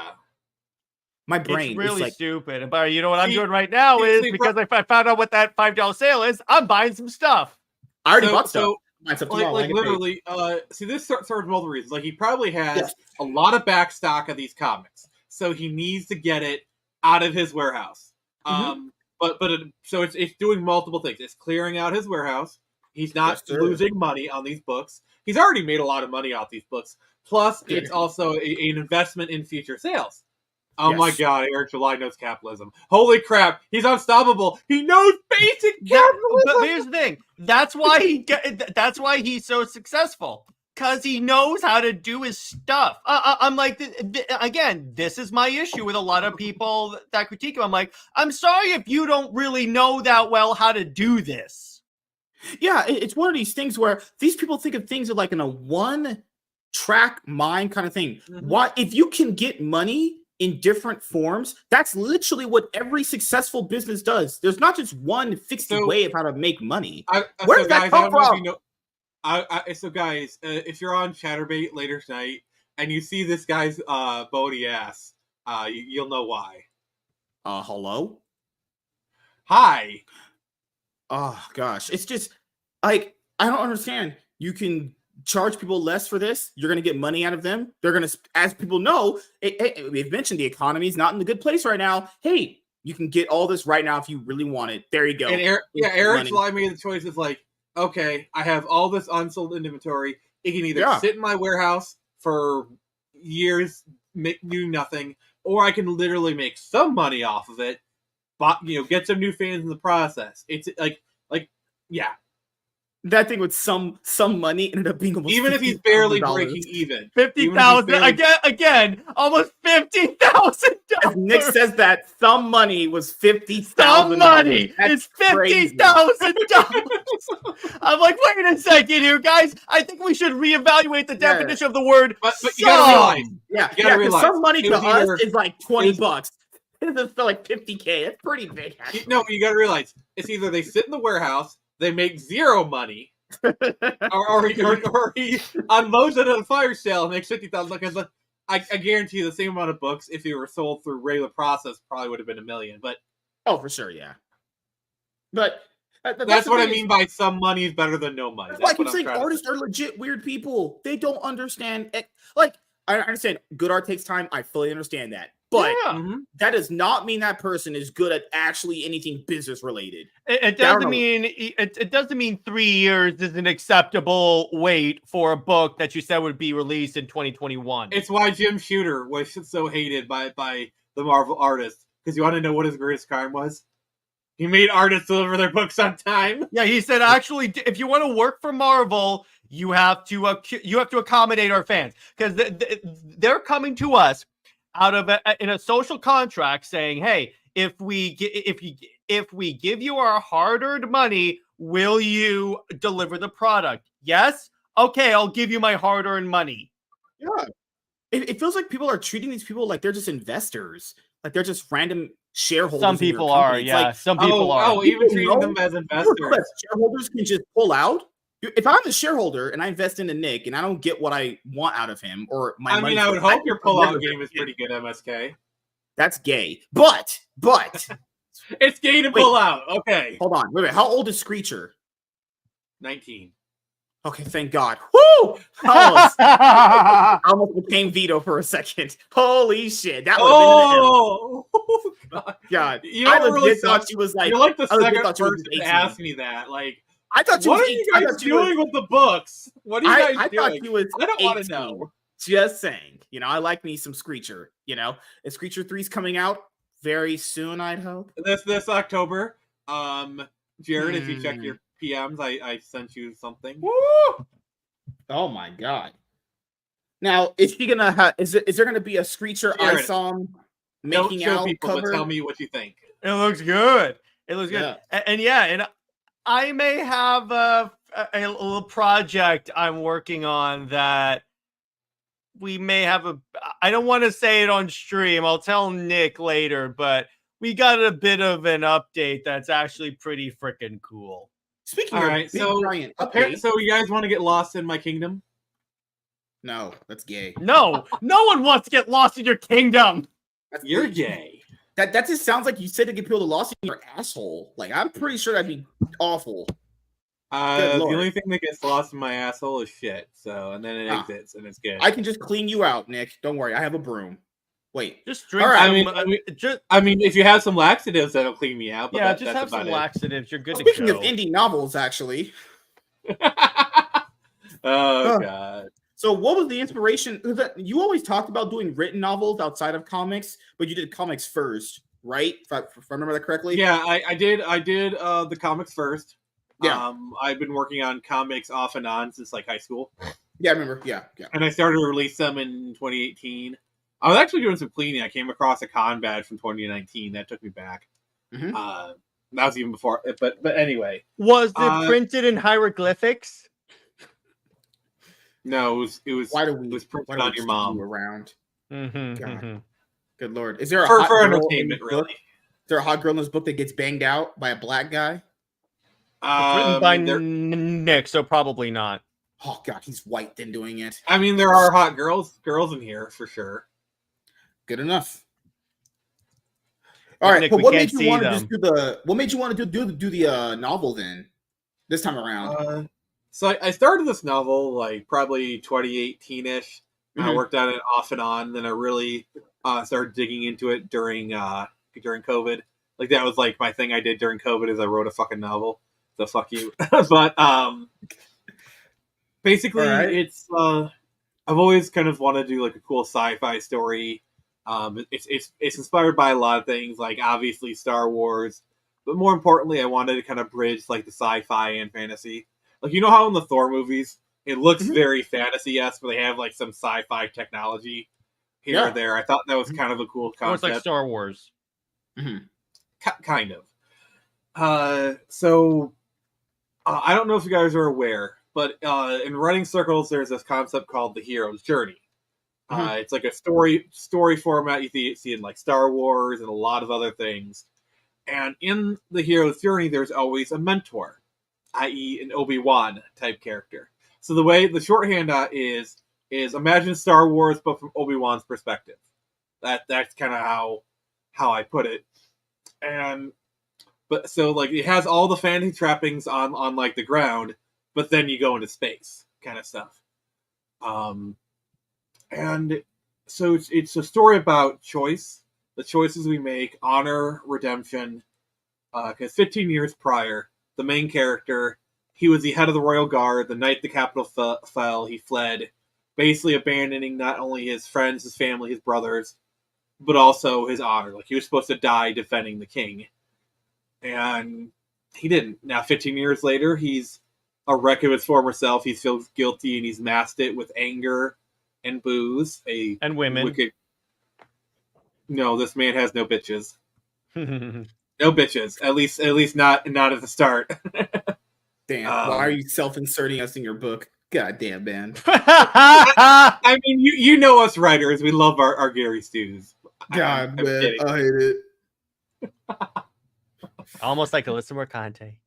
My brain is really like, stupid. But you know what I'm doing right now is because I found out what that $5 sale is, I'm buying some stuff. I already bought stuff. Literally, see, this serves multiple reasons. Like, he probably has a lot of back stock of these comics. so he needs to get it out of his warehouse. So it's doing multiple things. It's clearing out his warehouse. He's not losing money on these books. He's already made a lot of money off these books. Plus, it's also an investment in future sales. Oh my God, Eric July knows capitalism. Holy crap, he's unstoppable. He knows basic capitalism. But here's the thing. That's why he's so successful. Because he knows how to do his stuff. I'm like, again, this is my issue with a lot of people that critique him. I'm like, I'm sorry if you don't really know that well how to do this. Yeah, it's one of these things where these people think of things like in a one-track mind kind of thing. Why, if you can get money in different forms, that's literally what every successful business does. There's not just one fixed way of how to make money. Where does that come from? So guys, if you're on Chatterbait later tonight and you see this guy's Bodhi ass, you'll know why. Hello? Hi. Oh gosh, it's just like, I don't understand. You can charge people less for this. You're going to get money out of them. They're going to, as people know, we've mentioned the economy is not in a good place right now. Hey, you can get all this right now if you really want it. There you go. And Eric July made the choice of like, okay, I have all this unsold inventory. It can either sit in my warehouse for years, do nothing, or I can literally make some money off of it, but get some new fans in the process. It's like, yeah. That thing with some money ended up being almost even if he's barely breaking even. 50,000 again, almost $50,000. As Nick says that some money was $50,000. Some money is $50,000. I'm like, wait a second here, guys. I think we should reevaluate the definition of the word. But you gotta realize, some money to us is like $20. It's like $50K. It's pretty big. Actually. No, you gotta realize it's either they sit in the warehouse. They make zero money, or he unloads it at a fire sale and makes $50,000. Because I guarantee you, the same amount of books, if they were sold through regular process, probably would have been $1 million. But for sure, yeah. But that's what I mean by some money is better than no money. That's why I keep saying artists are legit weird people. They don't understand it. Like, I understand good art takes time. I fully understand that. But that does not mean that person is good at actually anything business related. It doesn't mean it doesn't mean 3 years is an acceptable wait for a book that you said would be released in 2021. It's why Jim Shooter was so hated by the Marvel artists. Because you want to know what his greatest crime was? He made artists deliver their books on time. Yeah, he said, actually, if you want to work for Marvel, you have to accommodate our fans, because they're coming to us out of in a social contract saying, hey, if we give you our hard-earned money, will you deliver the product? Yes? Okay, I'll give you my hard-earned money. Yeah. It feels like people are treating these people like they're just investors. Like they're just random shareholders. Some people are, yeah. Like, some people are. Oh, even treating them as investors. Shareholders can just pull out. If I'm the shareholder and I invest into Nick and I don't get what I want out of him or my money, I would hope your pullout game is pretty good, MSK. That's gay. But it's gay to pull out. Okay. Hold on. Wait. How old is Screecher? 19. Okay, thank God. Woo! I almost became Vito for a second. Holy shit. That would have been God. You know, I legit thought she was like, you're like the second person to ask me that. Like, I thought what are you guys doing with the books? What are you guys doing? I thought she was I don't want to know. Just saying. I like me some Screecher. And Screecher 3's coming out very soon, I'd hope. This October. Jared, if you check your PMs, I sent you something. Woo! Oh my God. Now, is she gonna have? Is there gonna be a Screecher I saw making out cover? But tell me what you think. It looks good. It looks good. And I may have a little project I'm working on that we may have I don't want to say it on stream. I'll tell Nick later, but we got a bit of an update that's actually pretty freaking cool. Speaking of big giant update, so you guys want to get lost in my kingdom? No, that's gay. No one wants to get lost in your kingdom. You're gay. That just sounds like you said to get people to lost in your asshole. Like, I'm pretty sure that'd be awful. The only thing that gets lost in my asshole is shit. So, and then it exits, and it's good. I can just clean you out, Nick. Don't worry, I have a broom. Wait, just drink. All right. I mean, if you have some laxatives, that'll clean me out. But yeah, that's just have some laxatives. You're good. Speaking to go. of indie novels, actually. God. So, what was the inspiration? You always talked about doing written novels outside of comics, but you did comics first, right? If I remember that correctly. Yeah, I did the comics first. Yeah. I've been working on comics off and on since like high school. Yeah, I remember. Yeah. And I started to release them in 2018. I was actually doing some cleaning. I came across a con badge from 2019 that took me back. Mm-hmm. That was even before. But anyway, was it printed in hieroglyphics? No, it was. Why do it was printed on your mom around? Mm-hmm, God. Good Lord! Is there a for hot girl entertainment? Really? Is there a hot girl in this book that gets banged out by a black guy? Written by Nick, so probably not. Oh God, he's white then doing it. I mean, there are hot girls in here for sure. Good enough. All right, Nick, but what made you want to just do the? What made you want to do the novel then? This time around. So I started this novel like probably 2018-ish. Mm-hmm. I worked on it off and on. Then I really started digging into it during COVID. Like that was like my thing I did during COVID is I wrote a fucking novel. So fuck you. But basically it's I've always kind of wanted to do like a cool sci-fi story. It's inspired by a lot of things, like obviously Star Wars, but more importantly, I wanted to kind of bridge like the sci-fi and fantasy. Like, you know how in the Thor movies, it looks very fantasy-esque, but they have, like, some sci-fi technology here or there. I thought that was kind of a cool concept. Or it's like Star Wars. Mm-hmm. Kind of. So, I don't know if you guys are aware, but in writing circles, there's this concept called the hero's journey. It's like a story format you see in, like, Star Wars and a lot of other things. And in the hero's journey, there's always a mentor, i.e. an Obi-Wan type character. So the shorthand is imagine Star Wars, but from Obi-Wan's perspective. That's kind of how I put it. But so like it has all the fantasy trappings on like the ground, but then you go into space kind of stuff. And so it's a story about choice, the choices we make, honor, redemption. Because 15 years prior, the main character, he was the head of the Royal Guard. The night the capital fell, he fled, basically abandoning not only his friends, his family, his brothers, but also his honor. Like, he was supposed to die defending the king. And he didn't. Now, 15 years later, he's a wreck of his former self. He feels guilty, and he's masked it with anger and booze. And women. Wicked... No, this man has no bitches. No bitches. At least not at the start. Damn. Why are you self-inserting us in your book? God damn, man. I mean, you know us writers. We love our Gary Stews. God, man. I hate it. I almost like Alyssa Mercante.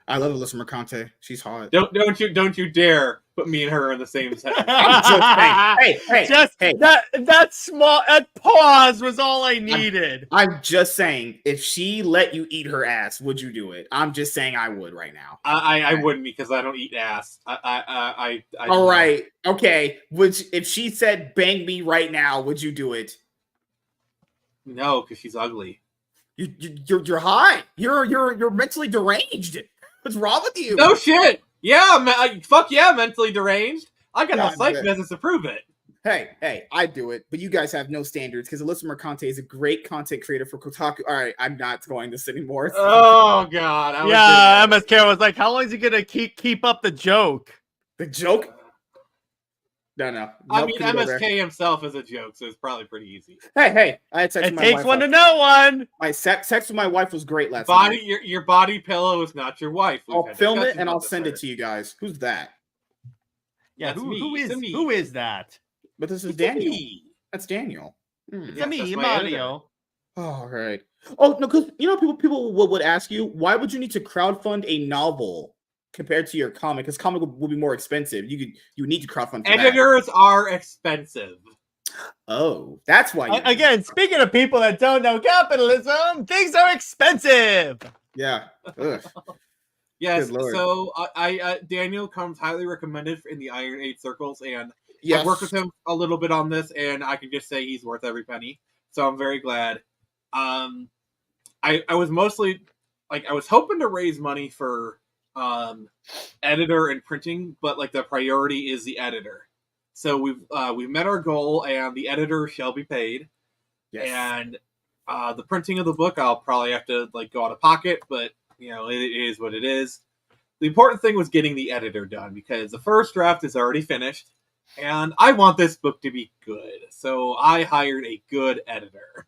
I love Alyssa Mercante. She's hot. Don't you dare put me and her in the same sentence. Hey. That pause was all I needed. I'm just saying, if she let you eat her ass, would you do it? I'm just saying I would right now. I wouldn't, because I don't eat ass. I all right. Okay. If she said bang me right now, would you do it? No, because she's ugly. You're high. You're mentally deranged. What's wrong with you? No shit. Yeah, fuck yeah, mentally deranged. I got a psych visits to prove it. Hey, I do it, but you guys have no standards because Alyssa Mercante is a great content creator for Kotaku. All right, I'm not going this anymore. Oh god. Yeah, MSK was like, how long is he gonna keep up the joke? The joke? No. I mean, MSK himself is a joke, so it's probably pretty easy. Hey, I had sex with my wife. It takes one to know one. My sex with my wife was great last night. Your your body pillow is not your wife. I'll film it and I'll send it to you guys. Who's that? Yeah, who is that? But this is Daniel. That's Daniel. It's me, Mario. All right. Oh no, because people would ask you, why would you need to crowdfund a novel compared to your comic? Because comic would be more expensive. You would need to crowdfund. Editors are expensive. Oh, that's why. Again, speaking of people that don't know capitalism, things are expensive. Yeah. Yes. So Daniel comes highly recommended in the Iron Age circles, and I've worked with him a little bit on this, and I can just say he's worth every penny. so I'm very glad. I was mostly like I was hoping to raise money for editor and printing, but like the priority is the editor. So we've met our goal, and the editor shall be paid. Yes. And the printing of the book, I'll probably have to like go out of pocket, but you know, it is what it is. The important thing was getting the editor done, because the first draft is already finished, and I want this book to be good. So I hired a good editor.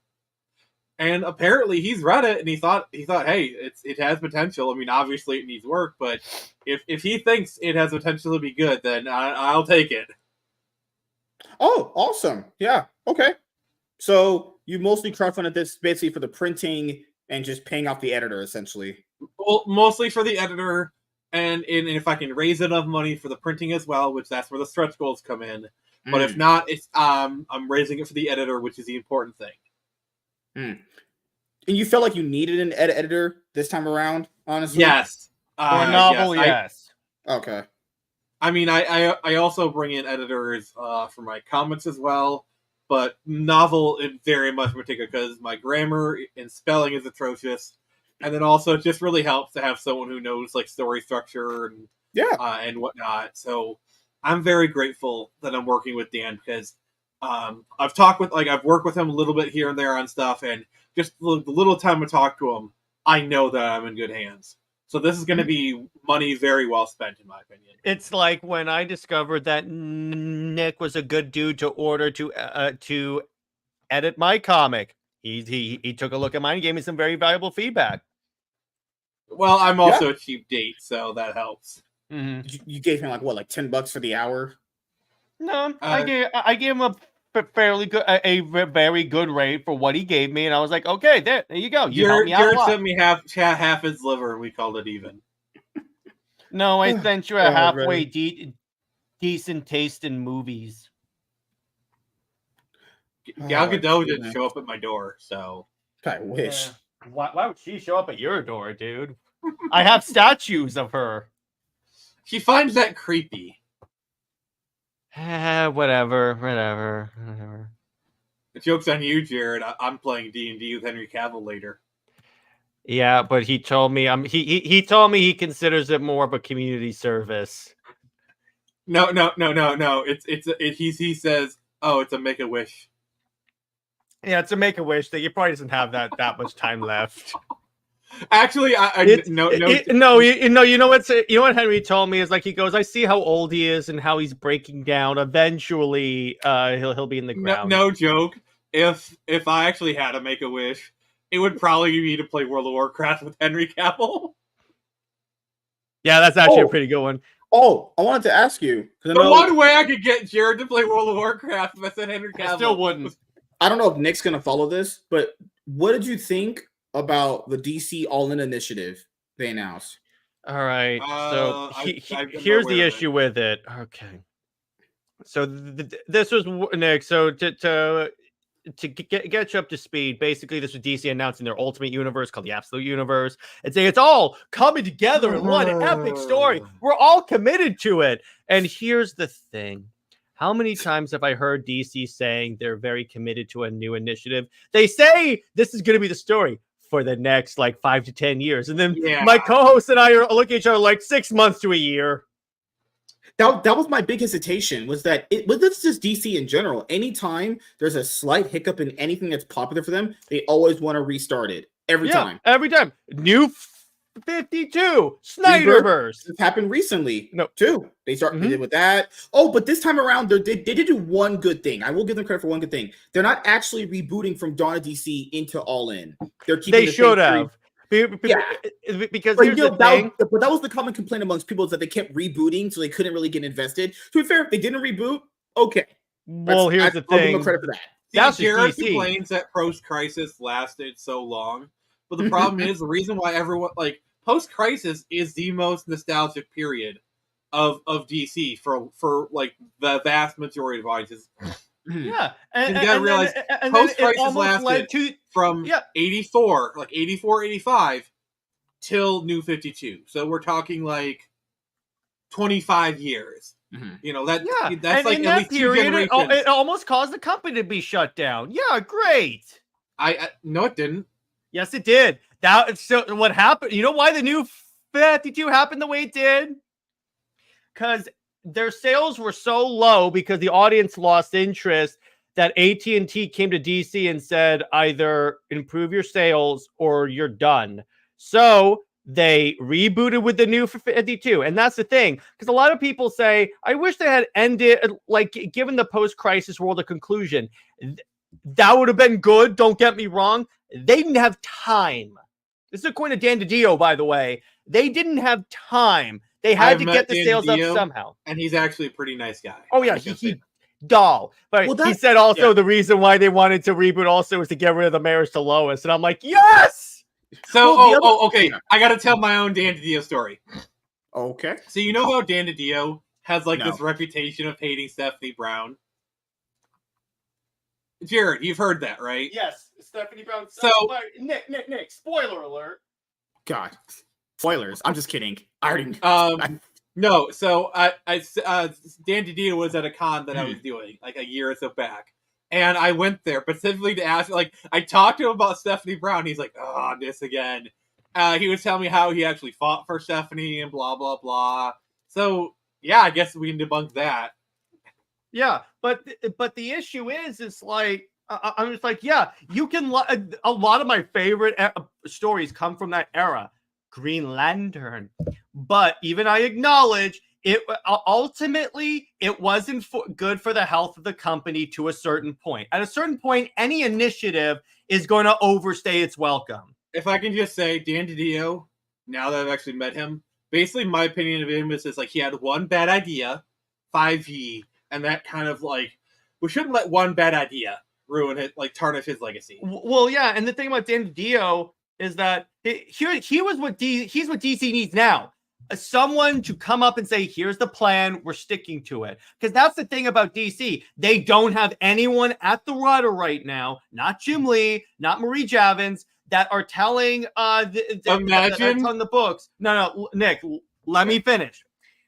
And apparently he's read it and he thought, hey, it has potential. I mean, obviously it needs work, but if he thinks it has potential to be good, then I'll take it. Oh, awesome. Yeah. Okay. So you mostly crowdfunded this basically for the printing and just paying off the editor, essentially. Well, mostly for the editor, and if I can raise enough money for the printing as well, which that's where the stretch goals come in. But if not, it's I'm raising it for the editor, which is the important thing. And you felt like you needed an editor this time around, honestly? Yes. For a novel, yes. Okay. I mean, I also bring in editors for my comics as well, but novel it very much in particular, because my grammar and spelling is atrocious, and then also it just really helps to have someone who knows like story structure and and whatnot. So I'm very grateful that I'm working with Dan, because I've worked with him a little bit here and there on stuff, and just the little time I talk to him, I know that I'm in good hands. So this is going to be money very well spent, in my opinion. It's like when I discovered that Nick was a good dude to order to edit my comic. He took a look at mine and gave me some very valuable feedback. Well, I'm also a cheap date, so that helps. Mm-hmm. You gave him like $10 for the hour? No, I gave him a fairly good, a very good rate for what he gave me, and I was like, okay, there you go. You helped me out a lot. Sent me half his liver, and we called it even. No, I sent you a halfway decent taste in movies. Gal Gadot didn't show up at my door, so I wish. Why would she show up at your door, dude? I have statues of her. She finds that creepy. Whatever. The joke's on you, Jared. I'm playing D&D with Henry Cavill later. Yeah, but he told me he told me he considers it more of a community service. No. He says, "Oh, it's a Make-A-Wish." Yeah, it's a Make-A-Wish that he probably doesn't have that much time left. Actually, you know what Henry told me is like, he goes, I see how old he is and how he's breaking down. Eventually, he'll be in the ground. No joke. If I actually had a Make-A-Wish, it would probably be to play World of Warcraft with Henry Cavill. Yeah, that's actually a pretty good one. Oh, I wanted to ask you. One way I could get Jared to play World of Warcraft if I said Henry Cavill. I still wouldn't. I don't know if Nick's gonna follow this, but what did you think about the DC All-In initiative they announced? All right, so here's the issue with it. Okay, so this was Nick. So to get you up to speed, basically this was DC announcing their Ultimate Universe called the Absolute Universe, and saying it's all coming together in one epic story. We're all committed to it. And here's the thing. How many times have I heard DC saying they're very committed to a new initiative? They say this is going to be the story for the next 5 to 10 years. And then my co-host and I are looking at each other like 6 months to a year. That was my big hesitation, was that this is DC in general. Anytime there's a slight hiccup in anything that's popular for them, they always want to restart it. Every time. New 52 Snyderverse. This happened recently. Too. They did with that. Oh, but this time around they did do one good thing. I will give them credit for one good thing. They're not actually rebooting from Dawn of DC into All In. They're keeping. They should have. Because here's the thing. But that was the common complaint amongst people, is that they kept rebooting, so they couldn't really get invested. To be fair, if they didn't reboot, okay. Well, here's the thing. I'll give them credit for that. That's Jared complains that Post Crisis lasted so long. But the problem is, the reason why everyone Post Crisis is the most nostalgic period of DC for the vast majority of audiences. Yeah, and you gotta realize Post Crisis lasted from 84, 85 till New 52. So we're talking 25 years. You know that. Yeah, that's and like in at that least 2 period, generations. it almost caused the company to be shut down. Yeah, great. I no, it didn't. Yes, it did. So what happened? You know why the new 52 happened the way it did? Because their sales were so low because the audience lost interest that AT&T came to DC and said either improve your sales or you're done. So they rebooted with the new 52. And that's the thing, because a lot of people say, I wish they had ended, like, given the post-crisis world a conclusion. That would have been good. Don't get me wrong. They didn't have time. This is according to Dan DiDio, by the way. They didn't have time. They had to get the sales up somehow. And he's actually a pretty nice guy. Oh, yeah. He doll. But he said also the reason why they wanted to reboot also was to get rid of the marriage to Lois. And I'm like, yes! So, okay. I got to tell my own Dan DiDio story. Okay. So you know how Dan DiDio has like this reputation of hating Stephanie Brown? Jared, you've heard that, right? Yes. Stephanie Brown. So, Nick, spoiler alert. God. Spoilers. I'm just kidding. I already no, so Dan DiDio was at a con that I was doing like a year or so back. And I went there specifically to ask, like, I talked to him about Stephanie Brown. He's like, oh, this again. He was telling me how he actually fought for Stephanie and blah, blah, blah. So, yeah, I guess we can debunk that. Yeah, but the issue is like, I'm just like, yeah, you can, a lot of my favorite stories come from that era. Green Lantern. But even I acknowledge it ultimately it wasn't good for the health of the company to a certain point. At a certain point, any initiative is going to overstay its welcome. If I can just say, Dan DiDio, now that I've actually met him, basically my opinion of him is like he had one bad idea, 5G, and that kind of like, we shouldn't let one bad idea ruin it, like tarnish his legacy. Well, yeah, and the thing about Dan DiDio is that he's what DC needs now. Someone to come up and say, here's the plan, we're sticking to it. Because that's the thing about DC. They don't have anyone at the rudder right now, not Jim Lee, not Marie Javins, that are telling Imagine on the books. No, Nick, let me finish.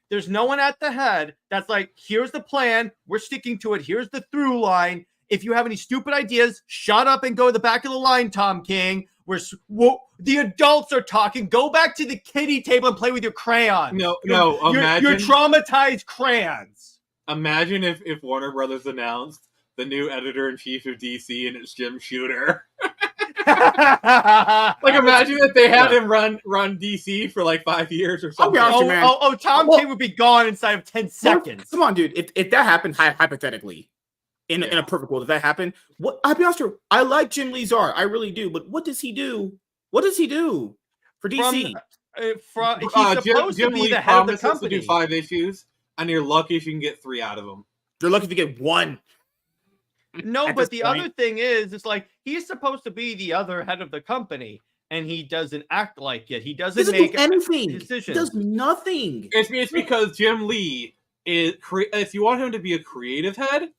There's no one at the head that's like, here's the plan, we're sticking to it, here's the through line. If you have any stupid ideas, shut up and go to the back of the line, Tom King. The adults are talking. Go back to the kiddie table and play with your crayons. No, imagine your traumatized crayons. Imagine if Warner Brothers announced the new editor-in-chief of DC and it's Jim Shooter. Like, imagine if they had him run DC for like 5 years or something. Tom King would be gone inside of 10 seconds. Come on, dude. If that happened, hypothetically, in a perfect world, if that happened, I'll be honest with you, I like Jim Lee's art, I really do. But what does he do? What does he do for DC? He's supposed to be the head of the company. To do 5 issues, and you're lucky if you can get 3 out of them. You're lucky to get 1. No, but the other thing is, it's like he's supposed to be the other head of the company, and he doesn't act like it. He doesn't make do anything. Decisions. He does nothing. It's because Jim Lee is. If you want him to be a creative head,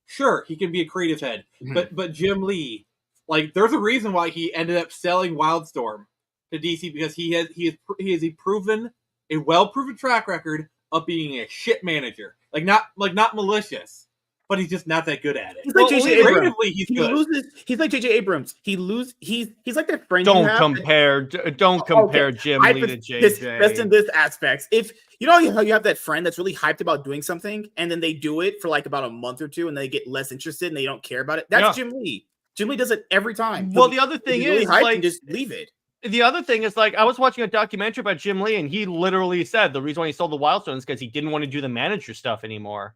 sure, he can be a creative head. Mm-hmm. But Jim Lee, like, there's a reason why he ended up selling Wildstorm to DC, because he has a well-proven track record of being a shit manager. Not malicious, but he's just not that good at it. He's like J.J. Abrams. Creatively, he's good. He's like J.J. Abrams. He's like that friend. Don't compare Jim Lee to J.J. Just in this aspect. If you know how you have that friend that's really hyped about doing something, and then they do it for like about a month or two, and they get less interested and they don't care about it. That's Jim Lee. Jim Lee does it every time. Well, the other thing is, like, just leave it. The other thing is, like, I was watching a documentary about Jim Lee, and he literally said the reason why he sold the Wildstorm is because he didn't want to do the manager stuff anymore.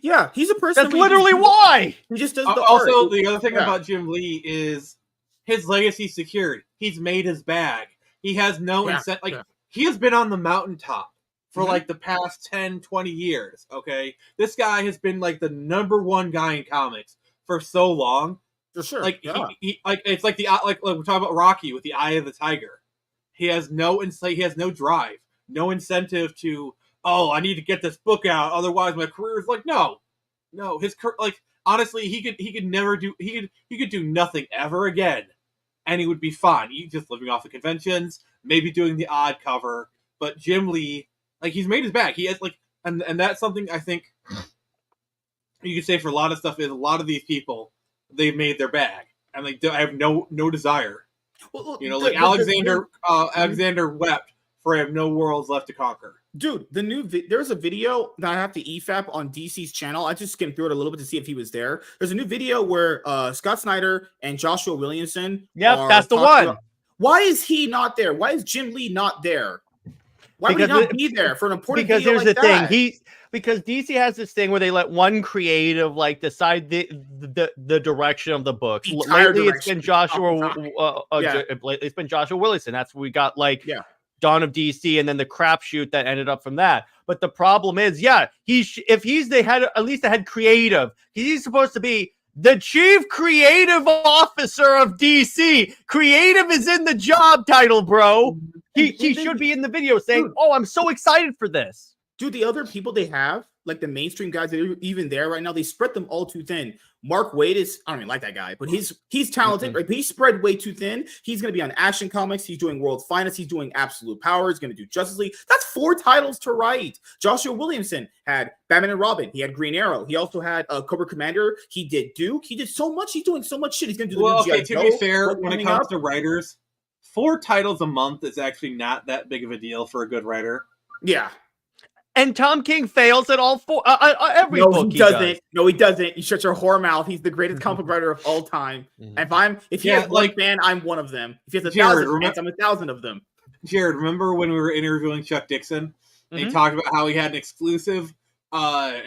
Yeah, he's a person. That's literally why. He just does the also, art. The other thing about Jim Lee is his legacy secured. He's made his bag. He has no incentive. Like, he has been on the mountaintop for like the past 10, 20 years. Okay, this guy has been like the #1 guy in comics for so long. For sure. Like he like it's like like we're talking about Rocky with the Eye of the Tiger. He has no insight. He has no drive. No incentive to. Oh, I need to get this book out, otherwise my career is like no. His like honestly, he could do nothing ever again, and he would be fine. He's just living off the conventions, maybe doing the odd cover. But Jim Lee, like, he's made his back. He has like and that's something I think you could say for a lot of stuff. Is a lot of these people, they've made their bag, and I have no desire. Well, like Alexander wept for I have no worlds left to conquer. Dude, there's a video that I have to EFAP on DC's channel. I just skimmed through it a little bit to see if he was there. There's a new video where Scott Snyder and Joshua Williamson. Yep, that's the one. Why is he not there? Why is Jim Lee not there? Why would he not be there for an important because video here's like the that? thing. Because DC has this thing where they let one creative decide the direction of the books. Lately, it's been Joshua. It's been Joshua Williamson. That's what we got. Dawn of DC, and then the crapshoot that ended up from that. But the problem is, if he's the head, at least the head creative, he's supposed to be the chief creative officer of DC. Creative is in the job title, bro. He should be in the video saying, "Oh, I'm so excited for this." Dude, the other people they have, like the mainstream guys that are even there right now, they spread them all too thin. Mark Waid I don't even like that guy, but he's talented, right? But he's spread way too thin. He's going to be on Action Comics. He's doing World's Finest. He's doing Absolute Power. He's going to do Justice League. That's 4 titles to write. Joshua Williamson had Batman and Robin. He had Green Arrow. He also had Cobra Commander. He did Duke. He did so much. He's doing so much shit. He's going to do the to be fair, when it comes to writers, 4 titles a month is actually not that big of a deal for a good writer. Yeah. And Tom King fails at all 4. Every book he doesn't. does. No, he doesn't. You shut your whore mouth. He's the greatest comic writer of all time. If he has one fan, I'm one of them. If he has 1,000 fans, I'm 1,000 of them. Jared, remember when we were interviewing Chuck Dixon? And he talked about how he had an exclusive for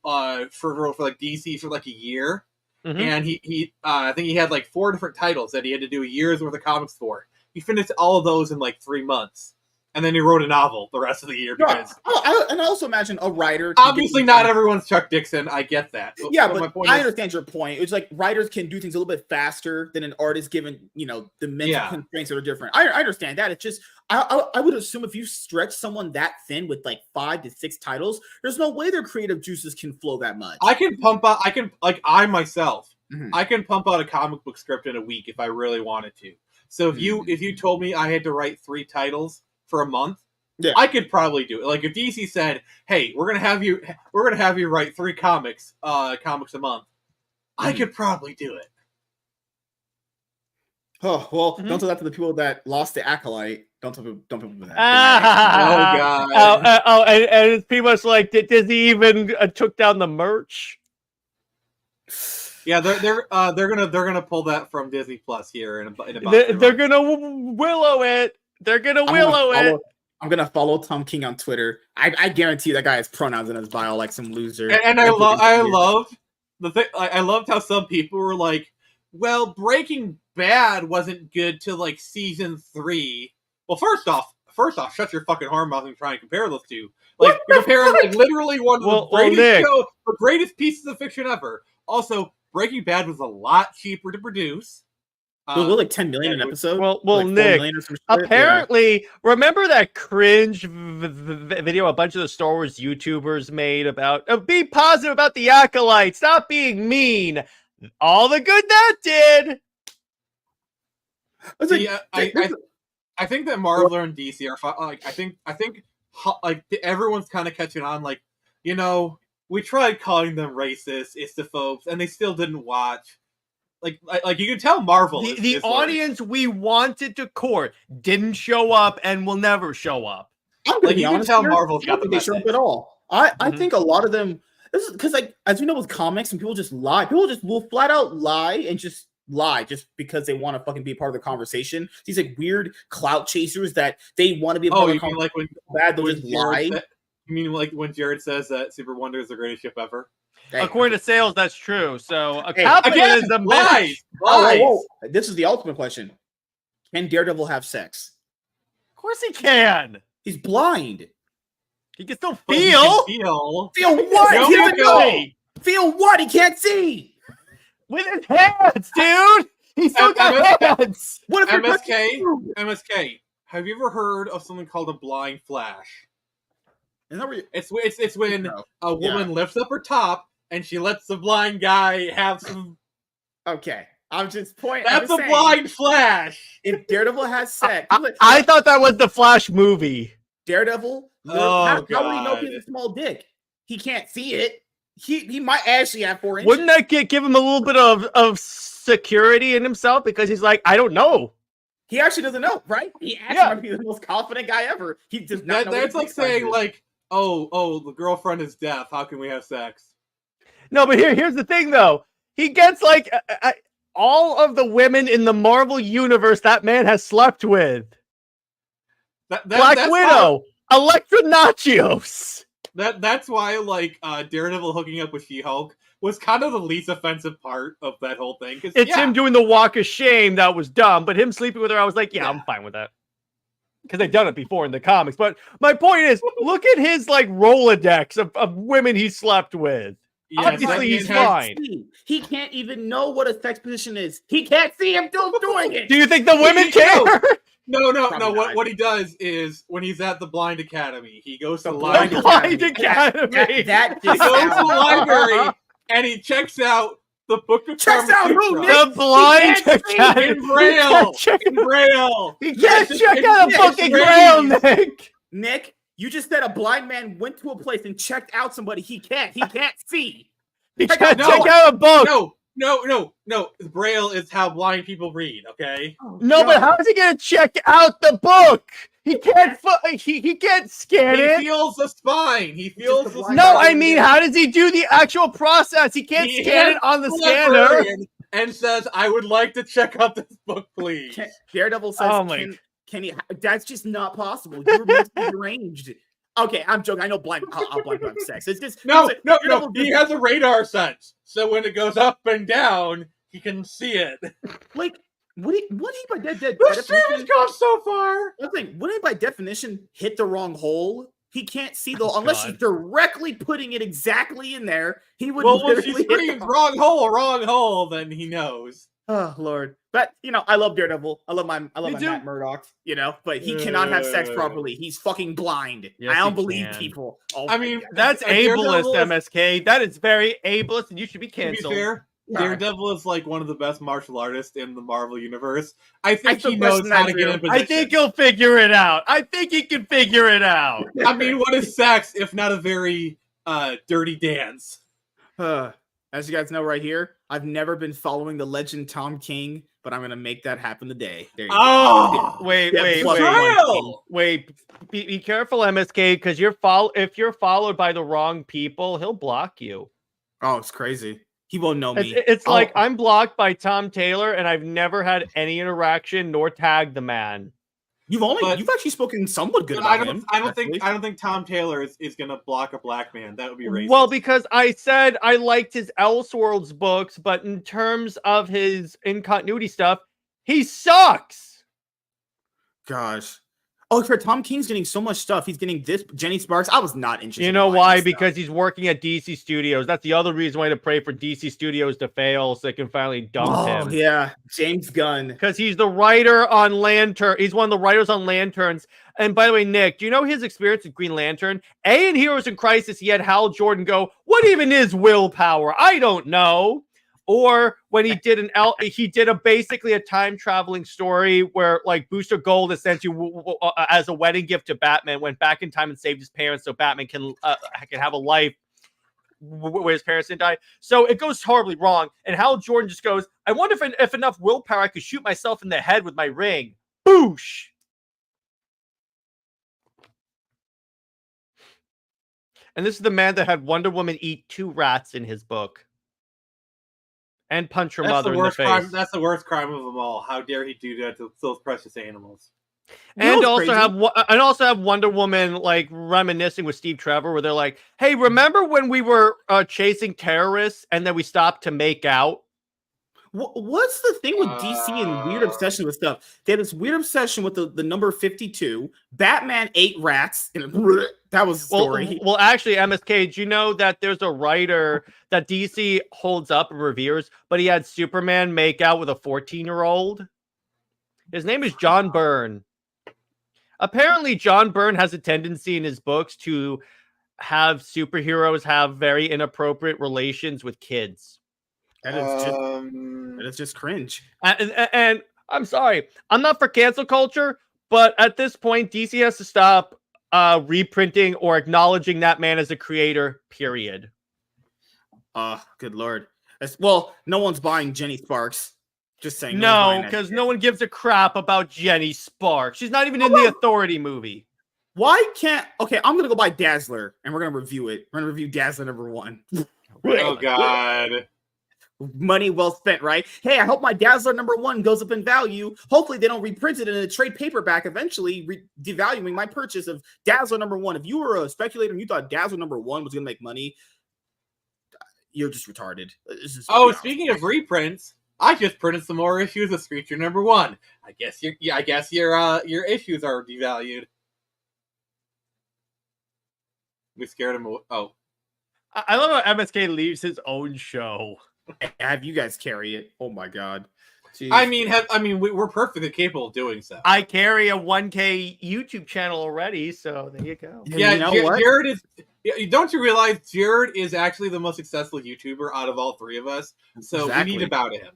DC for a year. And he I think he had 4 different titles that he had to do a year's worth of comics for. He finished all of those in 3 months. And then he wrote a novel the rest of the year because. And I also imagine a writer. Obviously, not everyone's Chuck Dixon. I get that. But I understand your point. It's writers can do things a little bit faster than an artist, given the mental constraints that are different. I understand that. It's just I would assume if you stretch someone that thin with 5 to 6 titles, there's no way their creative juices can flow that much. I can pump out. I can I myself. I can pump out a comic book script in a week if I really wanted to. So if you told me I had to write 3 titles for a month, I could probably do it. If DC said, "Hey, we're gonna have you write 3 comics a month," I could probably do it. Oh well, don't tell that to the people that lost the Acolyte. Don't tell people that. Oh god. And it's pretty much did he even took down the merch? Yeah, they're gonna pull that from Disney Plus here in about. They're gonna willow it. They're gonna willow it. I'm gonna follow Tom King on Twitter. I guarantee that guy has pronouns in his bio like some loser. And I loved the thing. I loved how some people were like, "Well, Breaking Bad wasn't good till season 3." Well, first off, shut your fucking whore mouth and try and compare those two. You're comparing literally one of the greatest pieces of fiction ever. Also, Breaking Bad was a lot cheaper to produce. It was $10 million an episode. Well, Nick. Apparently, remember that cringe video a bunch of the Star Wars YouTubers made about be positive about the Acolyte, stop being mean. All the good that did. I think that Marvel and DC are I think everyone's kind of catching on. We tried calling them racist, istophobes, and they still didn't watch. You can tell Marvel. The audience we wanted to court didn't show up and will never show up. I'm gonna be honest. You can tell Marvel's got the message. They show up at all. I think a lot of them. This is because, as we know with comics, when people just lie, people just will flat out lie and just lie just because they want to fucking be a part of the conversation. These weird clout chasers that they want to be a part of the conversation. They'll just lie. You mean when Jared says that Super Wonder is the greatest ship ever? Hey. According to sales, that's true. So capitalism lies. Whoa. This is the ultimate question: can Daredevil have sex? Of course he can. He's blind. He can still feel. Feel what? He doesn't know. Feel what? He can't see. With his hands, dude. He's still got hands. What if MSK? Have you ever heard of something called a blind flash? It's when a woman lifts up her top and she lets the blind guy have some. Okay, I'm just pointing. That's a blind flash. If Daredevil has sex, I thought that was the Flash movie. Daredevil. How would he know he has a small dick? He can't see it. He might actually have 4 inches. Wouldn't that give him a little bit of security in himself? Because he's like, I don't know. He actually doesn't know, right? He actually might be the most confident guy ever. He does not know. That's like saying, like, oh, the girlfriend is deaf. How can we have sex? No, but here's the thing, though. He gets, like, all of the women in the Marvel universe that man has slept with. Black Widow, Elektra Nachios. That's why, like, Daredevil hooking up with She-Hulk was kind of the least offensive part of that whole thing. It's him doing the walk of shame that was dumb, but him sleeping with her, I was like, I'm fine with that. Because they've done it before in the comics. But my point is, look at his, like, Rolodex of women he slept with. Yeah, obviously, he's fine. He can't even know what a sex position is. He can't see him doing it. Do you think the women care? No. What he does is when he's at the Blind Academy, he goes to the Blind Academy. That he goes to the library and he checks out the book of the Blind Academy in Braille. He can't check out a book in Braille, Nick. Nick, you just said a blind man went to a place and checked out somebody he can't see. He can't check out a book. No. Braille is how blind people read, okay? But how is he gonna check out the book? He can't. He can't scan it. He feels the spine. He feels the spine. No, I mean, how does he do the actual process? He can't scan it on the scanner. And says, "I would like to check out this book, please." Daredevil says, "Can he?" That's just not possible. You're meant to be deranged. Okay, I'm joking. I know blind people have sex. It's just no. He has a radar sense, so when it goes up and down, he can see it. Like, would he by definition? The series goes so far. I think wouldn't he by definition hit the wrong hole? He can't see unless he's directly putting it exactly in there. He would. Well, when she screams wrong hole, then he knows. Oh Lord. But I love Daredevil. I love my Matt Murdock, but he cannot have sex properly. He's fucking blind. Yes, I don't believe people. Oh, I mean, that's ableist, MSK. That is very ableist, and you should be canceled. To be fair, Daredevil is like one of the best martial artists in the Marvel universe. I think he knows how to get in position. I think he'll figure it out. I think he can figure it out. I mean, what is sex if not a very dirty dance? As you guys know right here, I've never been following the legend Tom King, but I'm going to make that happen today. There you go. Wait. Be careful, MSK, because if you're followed by the wrong people, he'll block you. Oh, it's crazy. He won't know me. It's like I'm blocked by Tom Taylor, and I've never had any interaction nor tagged the man. You've actually spoken somewhat good about him. I don't think Tom Taylor is gonna block a black man. That would be racist. Well, because I said I liked his Elseworlds books, but in terms of his in-continuity stuff, he sucks. Gosh. Oh, for Tom King's getting so much stuff. He's getting this Jenny Sparks. I was not interested. You know why? Because he's working at DC Studios. That's the other reason why to pray for DC Studios to fail so they can finally dump him. Yeah, James Gunn. Because he's the writer on Lantern. He's one of the writers on Lanterns. And by the way, Nick, do you know his experience with Green Lantern? In Heroes in Crisis, he had Hal Jordan go, "What even is willpower? I don't know." Or when he did basically a time traveling story where like Booster Gold essentially as a wedding gift to Batman went back in time and saved his parents so Batman can have a life where his parents didn't die. So it goes horribly wrong. And Hal Jordan just goes, "I wonder if enough willpower I could shoot myself in the head with my ring." Boosh. And this is the man that had Wonder Woman eat 2 rats in his book. And punch her mother in the face. That's the worst crime of them all. How dare he do that to those precious animals? And also have Wonder Woman like reminiscing with Steve Trevor, where they're like, "Hey, remember when we were chasing terrorists and then we stopped to make out?" What's the thing with DC and weird obsession with stuff? They had this weird obsession with the number 52. Batman ate rats. That was the story. Well, actually, MSK, do you know that there's a writer that DC holds up and reveres, but he had Superman make out with a 14-year-old? His name is John Byrne. Apparently, John Byrne has a tendency in his books to have superheroes have very inappropriate relations with kids. That is just cringe. And I'm sorry, I'm not for cancel culture, but at this point, DC has to stop reprinting or acknowledging that man as a creator, period. Good lord. Well, no one's buying Jenny Sparks. Just saying. No, because no one gives a crap about Jenny Sparks. She's not even in the Authority movie. Why can't... Okay, I'm going to go buy Dazzler, and we're going to review it. We're going to review Dazzler #1. Oh, God. Money well spent, right? Hey, I hope my Dazzler #1 goes up in value. Hopefully they don't reprint it in a trade paperback, eventually devaluing my purchase of Dazzler #1. If you were a speculator and you thought Dazzler #1 was going to make money, you're just retarded. Speaking of reprints, I just printed some more issues of Screecher #1. I guess your issues are devalued. We scared him away. Oh. I love how MSK leaves his own show. Have you guys carry it? Oh my god. Jeez. We're perfectly capable of doing so. I carry a 1K YouTube channel already, so there you go. Yeah, you know what? Jared is. Don't you realize Jared is actually the most successful YouTuber out of all three of us? So exactly. We need to bow to him.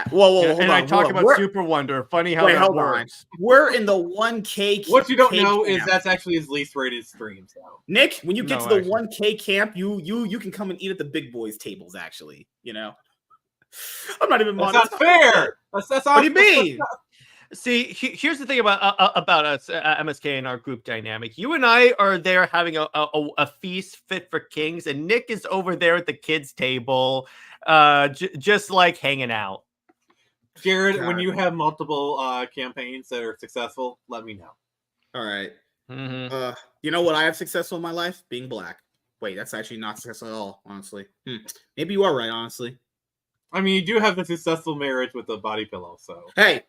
Hold on. I talk about Super Wonder. Funny how that works. We're in the 1K. What you don't know is that's actually his least rated stream. So Nick, when you get to the 1K camp, you can come and eat at the big boys tables. Actually, you know, I'm not even. That's not fair. That's what do you mean? See, here's the thing about us, MSK, and our group dynamic. You and I are there having a feast fit for kings, and Nick is over there at the kids' table, just like hanging out. Jared, when you have multiple campaigns that are successful, let me know. All right. Mm-hmm. You know what I have successful in my life? Being black. Wait, that's actually not successful at all, honestly. Maybe you are right, honestly. I mean, you do have the successful marriage with the body pillow, so. Hey,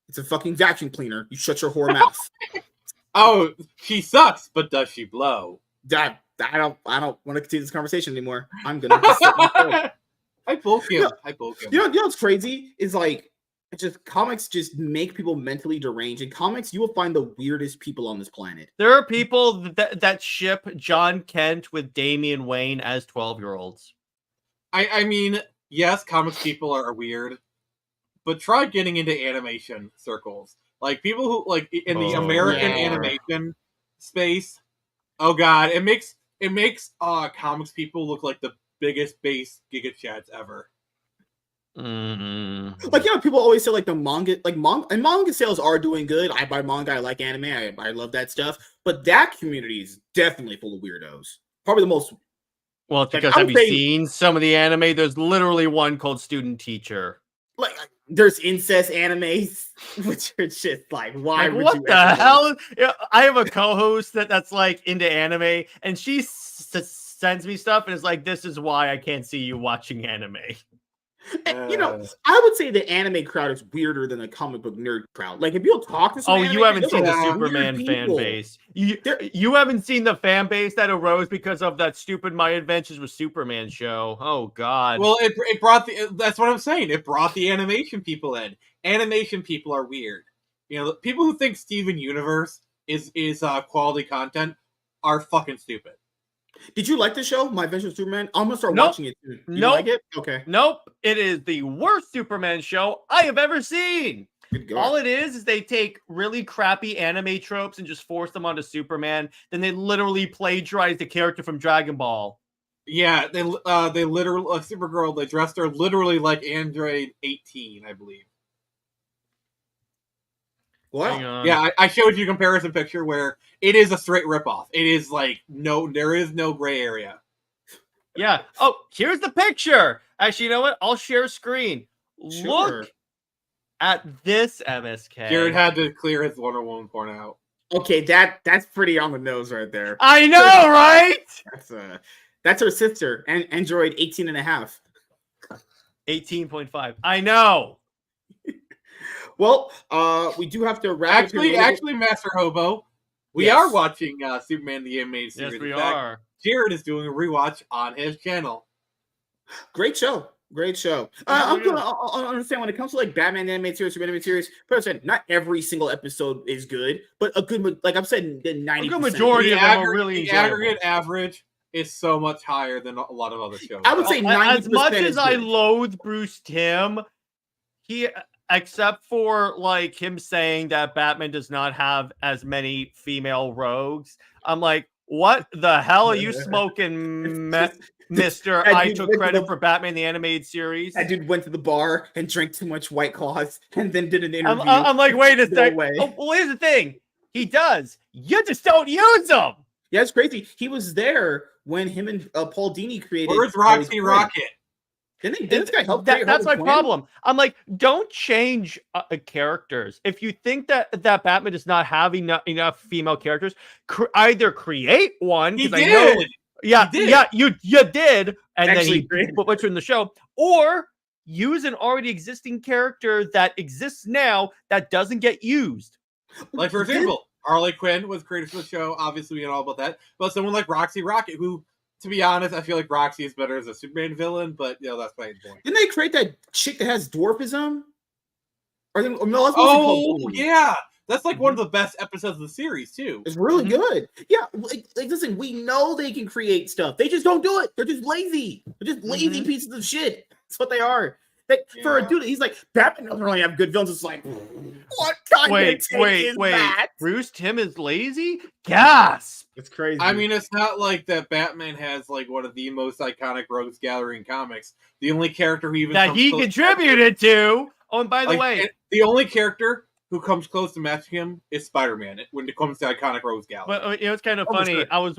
it's a fucking vacuum cleaner. You shut your whore mouth. Oh, she sucks, but does she blow? I don't want to continue this conversation anymore. I'm gonna. I poke him. You know what's crazy is like, comics just make people mentally deranged. In comics, you will find the weirdest people on this planet. There are people that ship John Kent with Damian Wayne as 12-year-olds. I mean, yes, comics people are weird, but try getting into animation circles. Like people who like in the American animation space. Oh god, it makes comics people look like the biggest base Giga Chads ever. Mm-hmm. Like, you know, people always say like manga sales are doing good. I buy manga, I like anime, I love that stuff. But that community is definitely full of weirdos. Probably the most. Well, it's because have you seen some of the anime? There's literally one called Student Teacher. Like, there's incest animes, which are just like, why? Like, what the hell? I have a co-host that's like into anime, and she sends me stuff, and it's like, this is why I can't see you watching anime. And, you know, I would say the anime crowd is weirder than the comic book nerd crowd. Like, if you'll talk to some you haven't seen the Superman fan base. You haven't seen the fan base that arose because of that stupid My Adventures with Superman show. Oh, God. Well, it brought that's what I'm saying. It brought the animation people in. Animation people are weird. You know, people who think Steven Universe is quality content are fucking stupid. Did you like the show, My Adventures with Superman? I'm gonna start watching it too. You like it? Okay. Nope. It is the worst Superman show I have ever seen. All it is they take really crappy anime tropes and just force them onto Superman. Then they literally plagiarize the character from Dragon Ball. Yeah, they literally Supergirl. They dressed her literally like Android 18, I believe. Wow. Yeah, I showed you a comparison picture where it is a straight ripoff. It is like there is no gray area. Yeah. Oh, here's the picture. Actually, you know what? I'll share screen. Sure. Look at this, MSK. Jared had to clear his Wonder Woman porn out. Okay, that's pretty on the nose right there. I know, right? That's her sister, Android 18 and a half. 18.5. I know. Well, we do have to wrap. Actually, Master Hobo, we are watching Superman the Animated Series. Yes, we are. Jared is doing a rewatch on his channel. Great show. I'm gonna understand when it comes to like Batman animated series, Superman animated series. But I said not every single episode is good, but a good, like I've said, 90%. A good majority of them are really the aggregate average is so much higher than a lot of other shows. I would say 90%. As much as I loathe Bruce Timm, except for like him saying that Batman does not have as many female rogues. I'm like, what the hell are you smoking, Mr. I took credit for Batman the Animated Series? That dude went to the bar and drank too much White Claws and then did an interview. I'm like, wait a second. Oh, well, here's the thing. He does. You just don't use them. Yeah, it's crazy. He was there when him and Paul Dini created. Where's Roxy Rocket? Didn't this guy help? That's my problem. I'm like, don't change characters. If you think that Batman does not have enough female characters, either create one. He did. You did, and actually, then he put you in the show, or use an already existing character that exists now that doesn't get used. Like, for example, Harley Quinn was created for the show. Obviously, we know all about that. But someone like Roxy Rocket, who, to be honest, I feel like Roxy is better as a Superman villain, but that's my point. Didn't they create that chick that has dwarfism? Yeah. That's like one of the best episodes of the series, too. It's really good. Yeah, like listen, we know they can create stuff. They just don't do it. They're just lazy. They're just lazy pieces of shit. That's what they are. For a dude, he's like, Batman doesn't really have good villains. It's like, what kind of take is that? Bruce Timm is lazy? Gasp! It's crazy. I mean, it's not like that Batman has like one of the most iconic rogues gallery in comics. The only character who even that he contributed to. Oh, and by the way, the only character who comes close to matching him is Spider-Man when it comes to iconic rogues gallery. Well, it's kind of funny. I was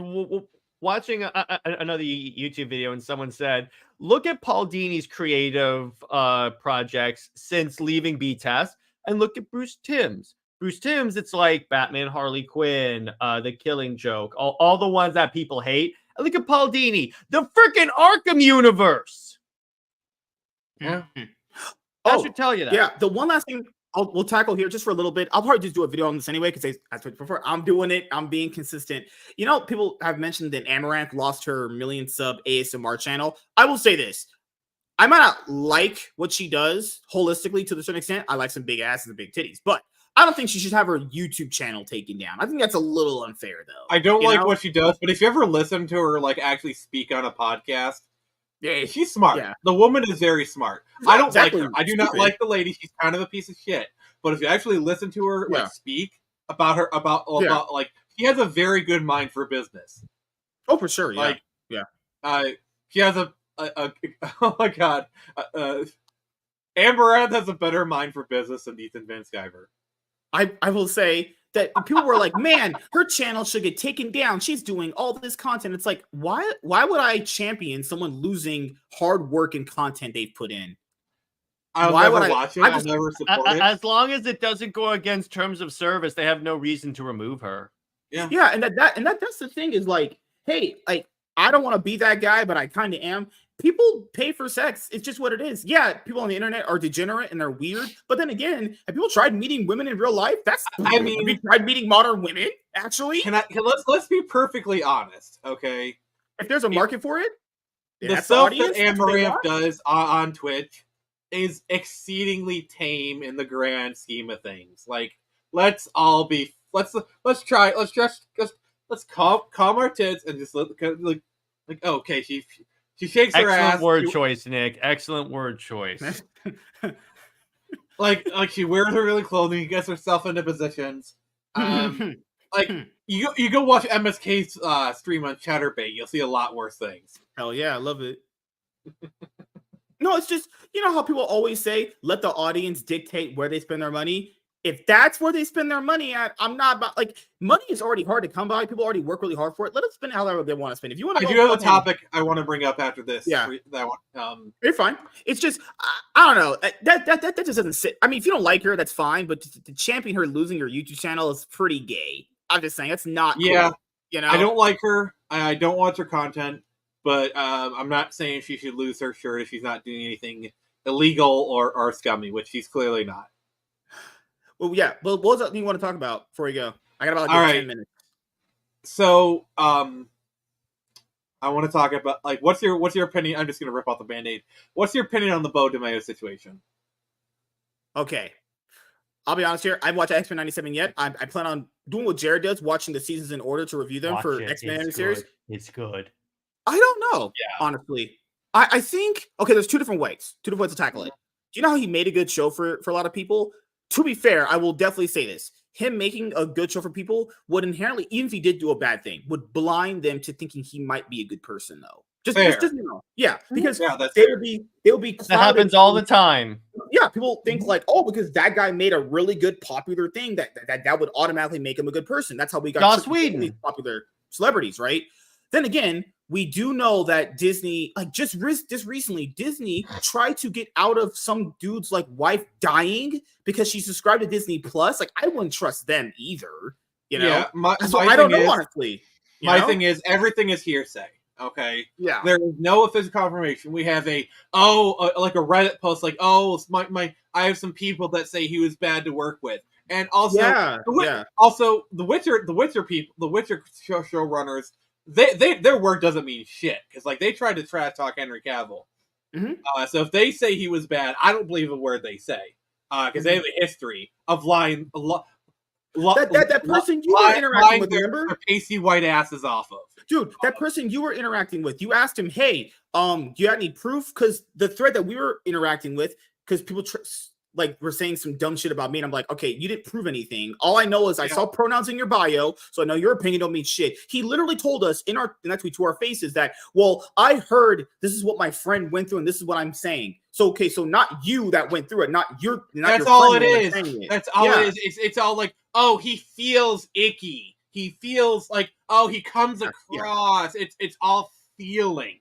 watching another YouTube video, and someone said, look at Paul Dini's creative projects since leaving BTS, and look at Bruce Timm's. Bruce Timm's, it's like Batman, Harley Quinn, The Killing Joke, all the ones that people hate. And look at Paul Dini, the freaking Arkham universe. Yeah. I should tell you that. Yeah, the one last thing we'll tackle here just for a little bit. I'll probably just do a video on this anyway because as I prefer, I'm doing it. I'm being consistent. You know, people have mentioned that Amaranth lost her million sub ASMR channel. I will say this. I might not like what she does holistically to a certain extent. I like some big asses and big titties, but I don't think she should have her YouTube channel taken down. I think that's a little unfair, though. I don't like what she does, but if you ever listen to her like actually speak on a podcast, yeah, she's smart. Yeah. The woman is very smart. I don't like her. I do not like the lady. She's kind of a piece of shit. But if you actually listen to her like speak about her, about like, she has a very good mind for business. Oh, for sure. Yeah. Like, she has a oh my god, Amaranth has a better mind for business than Ethan Van Sciver. I will say that people were like, man, her channel should get taken down. She's doing all this content. It's like, why would I champion someone losing hard work and content they've put in? I'll never watch it. I'll never support it. As long as it doesn't go against terms of service, they have no reason to remove her. Yeah. Yeah, and that's the thing is like, hey, like, I don't want to be that guy, but I kind of am. People pay for sex. It's just what it is. Yeah, people on the internet are degenerate and they're weird. But then again, have people tried meeting women in real life? Have you tried meeting modern women, actually? Let's be perfectly honest, okay? If there's a market for it, the stuff that Amaranth does on Twitch is exceedingly tame in the grand scheme of things. Like, let's calm our tits and just like okay, she shakes her ass. Excellent word choice, Nick. Excellent word choice. like she wears her really clothing, gets herself into positions. Like you go watch MSK's stream on Chatterbait, you'll see a lot worse things. Hell yeah, I love it. No, it's just, you know how people always say, let the audience dictate where they spend their money. If that's where they spend their money at, I'm not about, like, money is already hard to come by. People already work really hard for it. Let them spend it however they want to spend. If you want to, I do have a topic I want to bring up after this. Yeah, you're fine. It's just, I don't know. That just doesn't sit. I mean, if you don't like her, that's fine. But to champion her losing her YouTube channel is pretty gay. I'm just saying, that's not. Yeah, cool, you know. I don't like her. I don't watch her content. But I'm not saying she should lose her shirt if she's not doing anything illegal or scummy, which she's clearly not. Well, yeah. Well, what else do you want to talk about before we go? I got about 10 minutes. So, I want to talk about, like, what's your opinion? I'm just going to rip off the Band-Aid. What's your opinion on the Bo DeMayo situation? Okay. I'll be honest here. I haven't watched X-Men 97 yet. I plan on doing what Jared does, watching the seasons in order to review them for X-Men series. It's good. I don't know, honestly. I think, okay, there's two different ways to tackle it. you know how he made a good show for a lot of people? To be fair, I will definitely say this. Him making a good show for people would inherently, even if he did do a bad thing, would blind them to thinking he might be a good person, though. Just you know, yeah, because they would be that happens all the time. Yeah, people think like, oh, because that guy made a really good popular thing that would automatically make him a good person. That's how we got Joss Whedon, popular celebrities, right? Then again, we do know that Disney, like just recently, Disney tried to get out of some dude's like wife dying because she subscribed to Disney Plus. Like, I wouldn't trust them either. You know, so I don't know, honestly. My thing is, everything is hearsay. Okay. Yeah. There is no official confirmation. We have like a Reddit post, like, oh, I have some people that say he was bad to work with, and also, also the Witcher people, the Witcher showrunners. Their work doesn't mean shit because like they tried to trash talk Henry Cavill. Mm-hmm. So if they say he was bad, I don't believe a word they say because they have a history of lying. That person you were interacting with, remember? Their pasty white asses off of. Dude, that person you were interacting with, you asked him, hey, do you have any proof? Because the thread that we were interacting with, because people were saying some dumb shit about me, and I'm like, okay, you didn't prove anything. All I know is I saw pronouns in your bio, so I know your opinion don't mean shit. He literally told us in that tweet to our faces that, well, I heard this is what my friend went through, and this is what I'm saying. So okay, so not you that went through it, not your. That's all it is. That's all it is. It's all like, oh, he feels icky. He feels like, oh, he comes across. It's all feeling,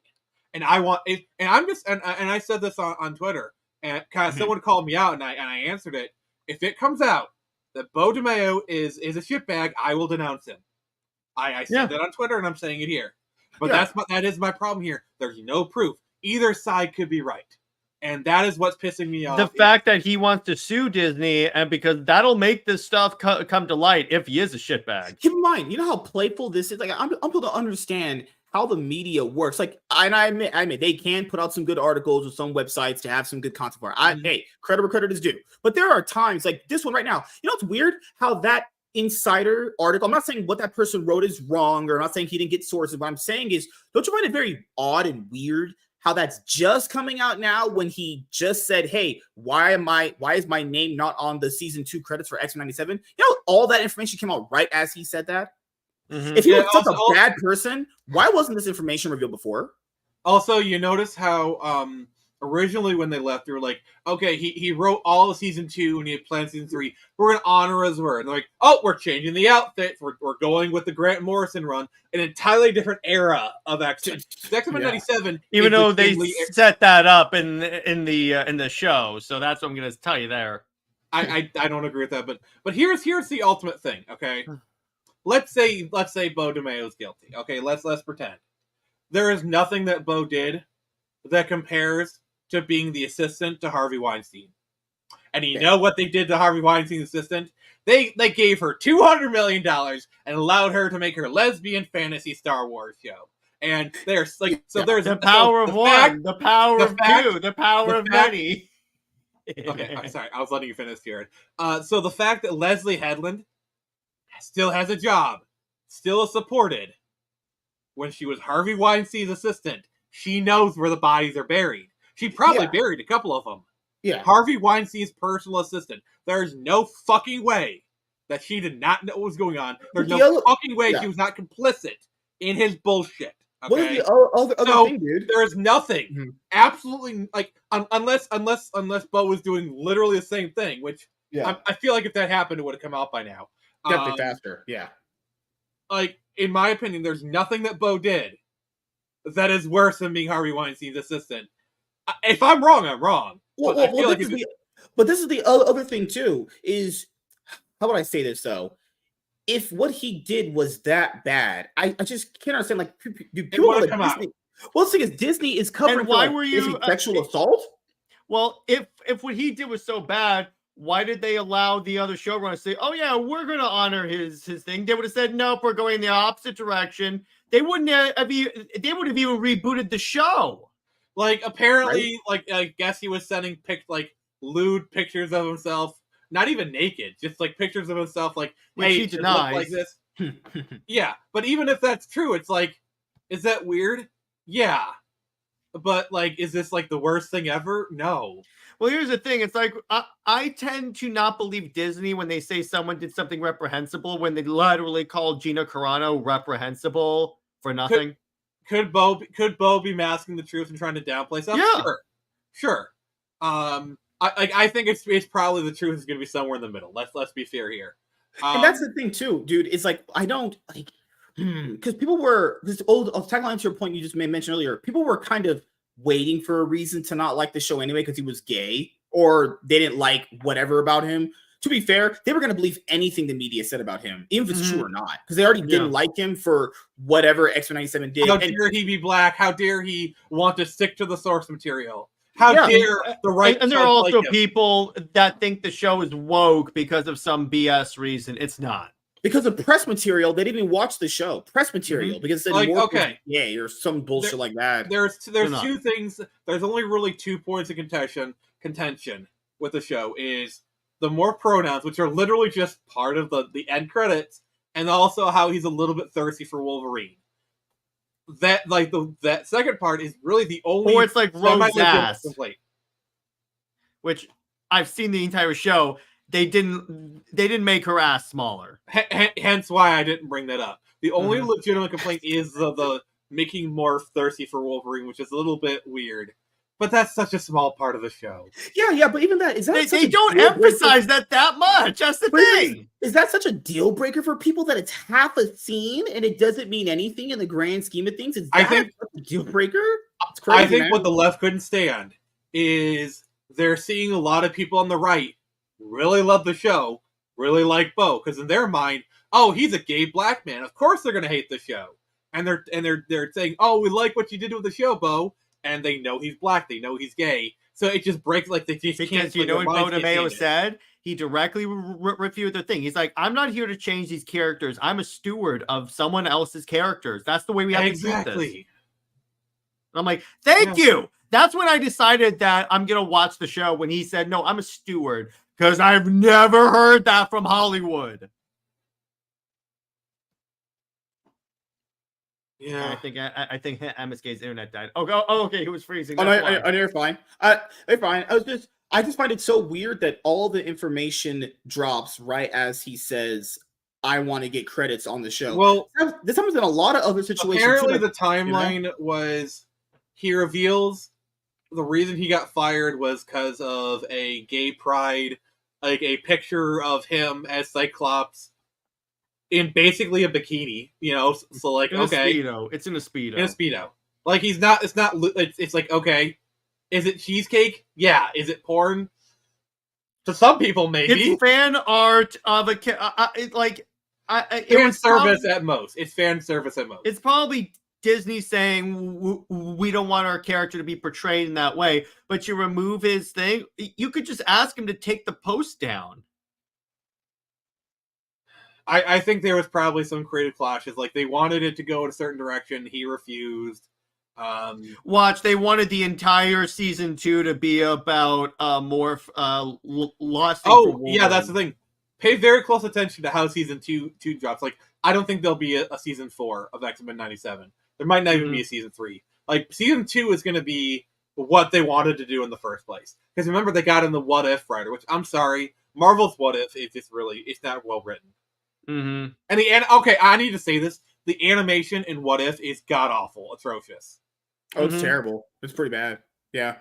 and I want it. And I'm just and I said this on Twitter. And someone called me out, and I answered it. If it comes out that Beau DeMayo is a shitbag, I will denounce him. I said that on Twitter, and I'm saying it here. But that is my problem here. There's no proof. Either side could be right, and that is what's pissing me off. The fact that he wants to sue Disney, and because that'll make this stuff come to light if he is a shitbag. Keep in mind, you know how playful this is. Like, I'm able to understand how the media works. Like, and I admit they can put out some good articles with some websites to have some good content for it. Hey, credit where credit is due. But there are times like this one right now. You know, it's weird how that insider article, I'm not saying what that person wrote is wrong, or I'm not saying he didn't get sources. What I'm saying is, don't you find it very odd and weird how that's just coming out now when he just said, hey, why is my name not on the season 2 credits for X-Men 97? You know, all that information came out right as he said that. Mm-hmm. If he was such a bad person, why wasn't this information revealed before? Also, you notice how originally when they left, they were like, okay, he wrote all of season 2 and he had planned season 3. We're going to honor his word. And they're like, oh, we're changing the outfit. We're going with the Grant Morrison run, an entirely different era of X-Men. X-Men 97. Even though they set that up in the show, so that's what I'm going to tell you there. I don't agree with that, but here's the ultimate thing. Okay. Let's say Beau DeMayo's guilty. Okay, let's pretend. There is nothing that Beau did that compares to being the assistant to Harvey Weinstein. And you know what they did to Harvey Weinstein's assistant? They gave her $200 million and allowed her to make her lesbian fantasy Star Wars show. And there's like, so there's the power of one, the power of two, the power of many. Okay, I'm sorry, I was letting you finish, Jared. So the fact that Leslie Headland still has a job, still is supported. When she was Harvey Weinstein's assistant, she knows where the bodies are buried. She probably buried a couple of them. Yeah. Harvey Weinstein's personal assistant. There's no fucking way that she did not know what was going on. There's no fucking way she was not complicit in his bullshit. Okay? What is the other thing, dude? There is nothing. Absolutely, like, unless Beau was doing literally the same thing, which I feel like if that happened, it would have come out by now. Definitely faster, yeah. Like, in my opinion, there's nothing that Beau did that is worse than being Harvey Weinstein's assistant. If I'm wrong, I'm wrong. But this is the other thing, too, is, how would I say this, though? If what he did was that bad, I just can't understand, like, do people like Disney? Well, the thing is, Disney is covering and why were you sexual assault? Well, if what he did was so bad, why did they allow the other showrunners to say, oh, yeah, we're going to honor his thing? They would have said, nope, we're going the opposite direction. They wouldn't have they would have even rebooted the show. Like, apparently, like, I guess he was sending lewd pictures of himself, not even naked, just like pictures of himself, like, which hey, he denies. Look like this. Yeah, but even if that's true, it's like, is that weird? Yeah. but like, is this like the worst thing ever? No. Well, here's the thing. It's like I tend to not believe Disney when they say someone did something reprehensible when they literally called Gina Carano reprehensible for nothing. Could Bo be masking the truth and trying to downplay stuff? Yeah. Sure. I think it's probably the truth is going to be somewhere in the middle. Let's be fair here. And that's the thing too, dude. It's like I don't like because people were this old. I'll tackle on to your point you just mentioned earlier. People were kind of waiting for a reason to not like the show anyway because he was gay or they didn't like whatever about him. To be fair, they were going to believe anything the media said about him, even if it's true or not, because they already didn't like him for whatever X-Men 97 did. How dare he be black? How dare he want to stick to the source material? How dare the right? And there are also people that think the show is woke because of some BS reason. It's not. Because of press material, they didn't even watch the show. Press material, because it said more gay or some bullshit like that. There's two things. There's only really 2 points of contention with the show is the more pronouns, which are literally just part of the end credits, and also how he's a little bit thirsty for Wolverine. That like that second part is really the only. Or it's like Rogue's ass, complaint. Which I've seen the entire show. They didn't make her ass smaller. Hence why I didn't bring that up. The only legitimate complaint is the making more thirsty for Wolverine, which is a little bit weird. But that's such a small part of the show. Yeah, but even that is that they don't emphasize that much. That's the thing. Is that such a deal breaker for people that it's half a scene and it doesn't mean anything in the grand scheme of things? I think a deal breaker. It's crazy. I think what the left couldn't stand is they're seeing a lot of people on the right really love the show, really like Bo, because in their mind, oh, he's a gay black man. Of course they're gonna hate the show, and they're saying, oh, we like what you did with the show, Bo, and they know he's black, they know he's gay, so it just breaks like they just because you know what Bo DeMeo said. He directly refuted the thing. He's like, I'm not here to change these characters. I'm a steward of someone else's characters. That's the way we have to do this. And I'm like, thank you. That's when I decided that I'm gonna watch the show. When he said, no, I'm a steward. Because I've never heard that from Hollywood. Yeah, I think MSK's internet died. Oh, okay, he was freezing. Oh, no, you're fine. They're fine. I just find it so weird that all the information drops right as he says, "I want to get credits on the show." Well, this happens in a lot of other situations. Apparently, the timeline was he reveals the reason he got fired was because of a gay pride. Like a picture of him as Cyclops in basically a bikini, you know. So like, in okay, it's in a speedo. In a speedo. Like he's not. It's not. It's like, okay, is it cheesecake? Yeah. Is it porn? To some people, maybe it's fan art of a fan service at most. It's fan service at most. It's probably Disney saying we don't want our character to be portrayed in that way, but you remove his thing. You could just ask him to take the post down. I think there was probably some creative clashes. Like they wanted it to go in a certain direction, he refused. Watch, they wanted the entire season 2 to be about more lost. Oh yeah, that's the thing. Pay very close attention to how season 2 drops. Like I don't think there'll be a season 4 of X-Men 97. There might not even be a season 3. Like season 2 is going to be what they wanted to do in the first place. Because remember, they got in the What If writer, which I'm sorry, Marvel's What If is just really it's not well written. Mm-hmm. And okay, I need to say this: the animation in What If is god awful, atrocious. Oh, it's terrible. It's pretty bad. Yeah,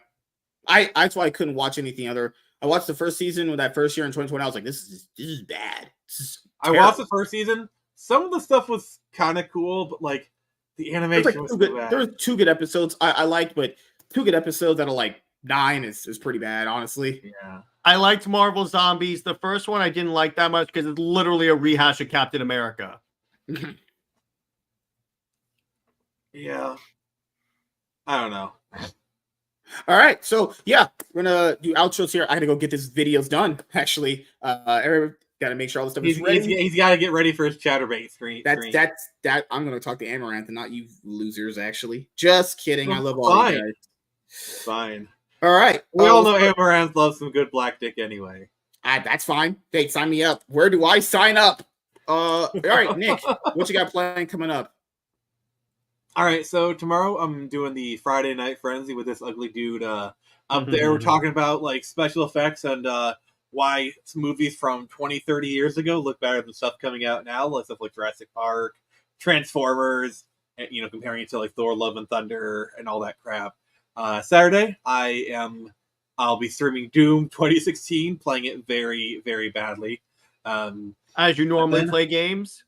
that's why I couldn't watch anything other. I watched the first season with that first year in 2020. I was like, this is bad. I watched the first season. Some of the stuff was kind of cool, but like the animation was good. Bad. There were 2 good episodes I liked, but 2 good episodes that are like 9 is pretty bad, honestly. Yeah. I liked Marvel Zombies. The first one I didn't like that much because it's literally a rehash of Captain America. Yeah. I don't know. All right, so yeah, we're gonna do outros here. I gotta go get this videos done. Actually, got to make sure all this stuff is ready. He's got to get ready for his Chatterbait screen. That's I'm gonna talk to Amaranth and not you losers. Actually, just kidding. I love all you guys. Fine. All right, we all know Amaranth loves some good black dick anyway. That's fine. Hey, sign me up. Where do I sign up? All right, Nick, what you got planned coming up? All right, so tomorrow I'm doing the Friday Night Frenzy with this ugly dude up there. We're talking about like special effects and why movies from 20, 30 years ago look better than stuff coming out now, like stuff like Jurassic Park, Transformers, and, comparing it to like Thor: Love and Thunder and all that crap. Saturday, I'll be streaming Doom 2016, playing it very, very badly. As you normally play games?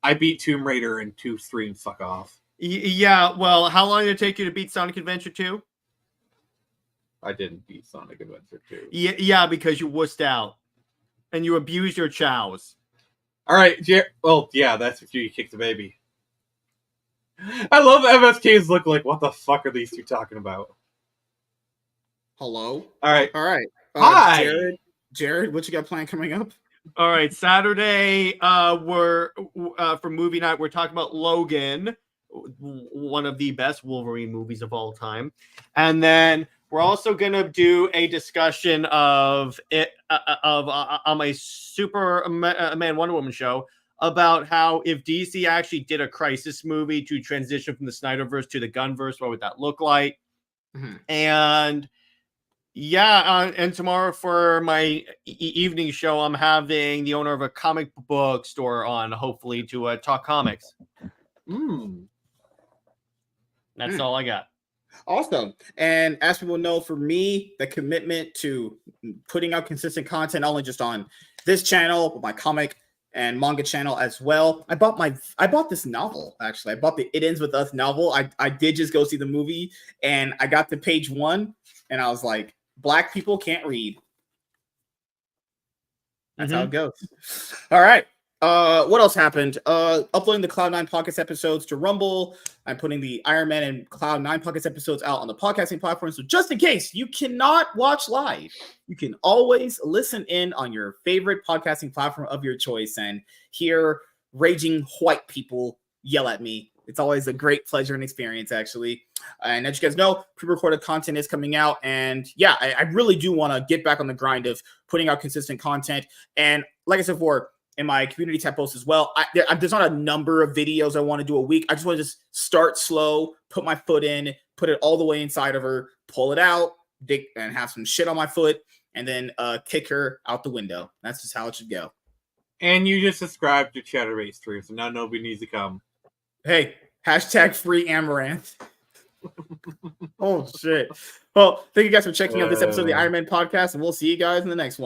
I beat Tomb Raider in 2 streams. Fuck off. Yeah, well, how long did it take you to beat Sonic Adventure 2? I didn't beat Sonic Adventure 2. Yeah, because you wussed out. And you abused your chows. All right, well, yeah, that's what you kicked the baby. I love MSK's look like, what the fuck are these two talking about? Hello? All right. Hi! Jared, what you got planned coming up? All right, Saturday, we're for movie night. We're talking about Logan, one of the best Wolverine movies of all time, and then we're also gonna do a discussion of a Superman Wonder Woman show about how if DC actually did a Crisis movie to transition from the Snyderverse to the Gunverse, what would that look like? Mm-hmm. And yeah, and tomorrow for my evening show, I'm having the owner of a comic book store on, hopefully, to talk comics. That's all I got. Awesome. And as people know, for me, the commitment to putting out consistent content, not only just on this channel, but my comic and manga channel as well. I bought this novel, actually. I bought the It Ends With Us novel. I did just go see the movie, and I got to page 1, and I was like, Black people can't read. That's how it goes. All right. What else happened? Uploading the Cloud9 podcast episodes to Rumble. I'm putting the Iron Man and Cloud9 podcast episodes out on the podcasting platform. So just in case you cannot watch live, you can always listen in on your favorite podcasting platform of your choice and hear raging white people yell at me. It's always a great pleasure and experience, actually. And as you guys know, pre-recorded content is coming out. And yeah, I really do want to get back on the grind of putting out consistent content. And like I said before, in my community tab post as well, there's not a number of videos I want to do a week. I just want to just start slow, put my foot in, put it all the way inside of her, pull it out, dig, and have some shit on my foot, and then kick her out the window. That's just how it should go. And you just subscribed to Chatterbase 3, so now nobody needs to come. Hey, hashtag free Amaranth. Oh, shit. Well, thank you guys for checking out this episode of the Iron Man podcast, and we'll see you guys in the next one.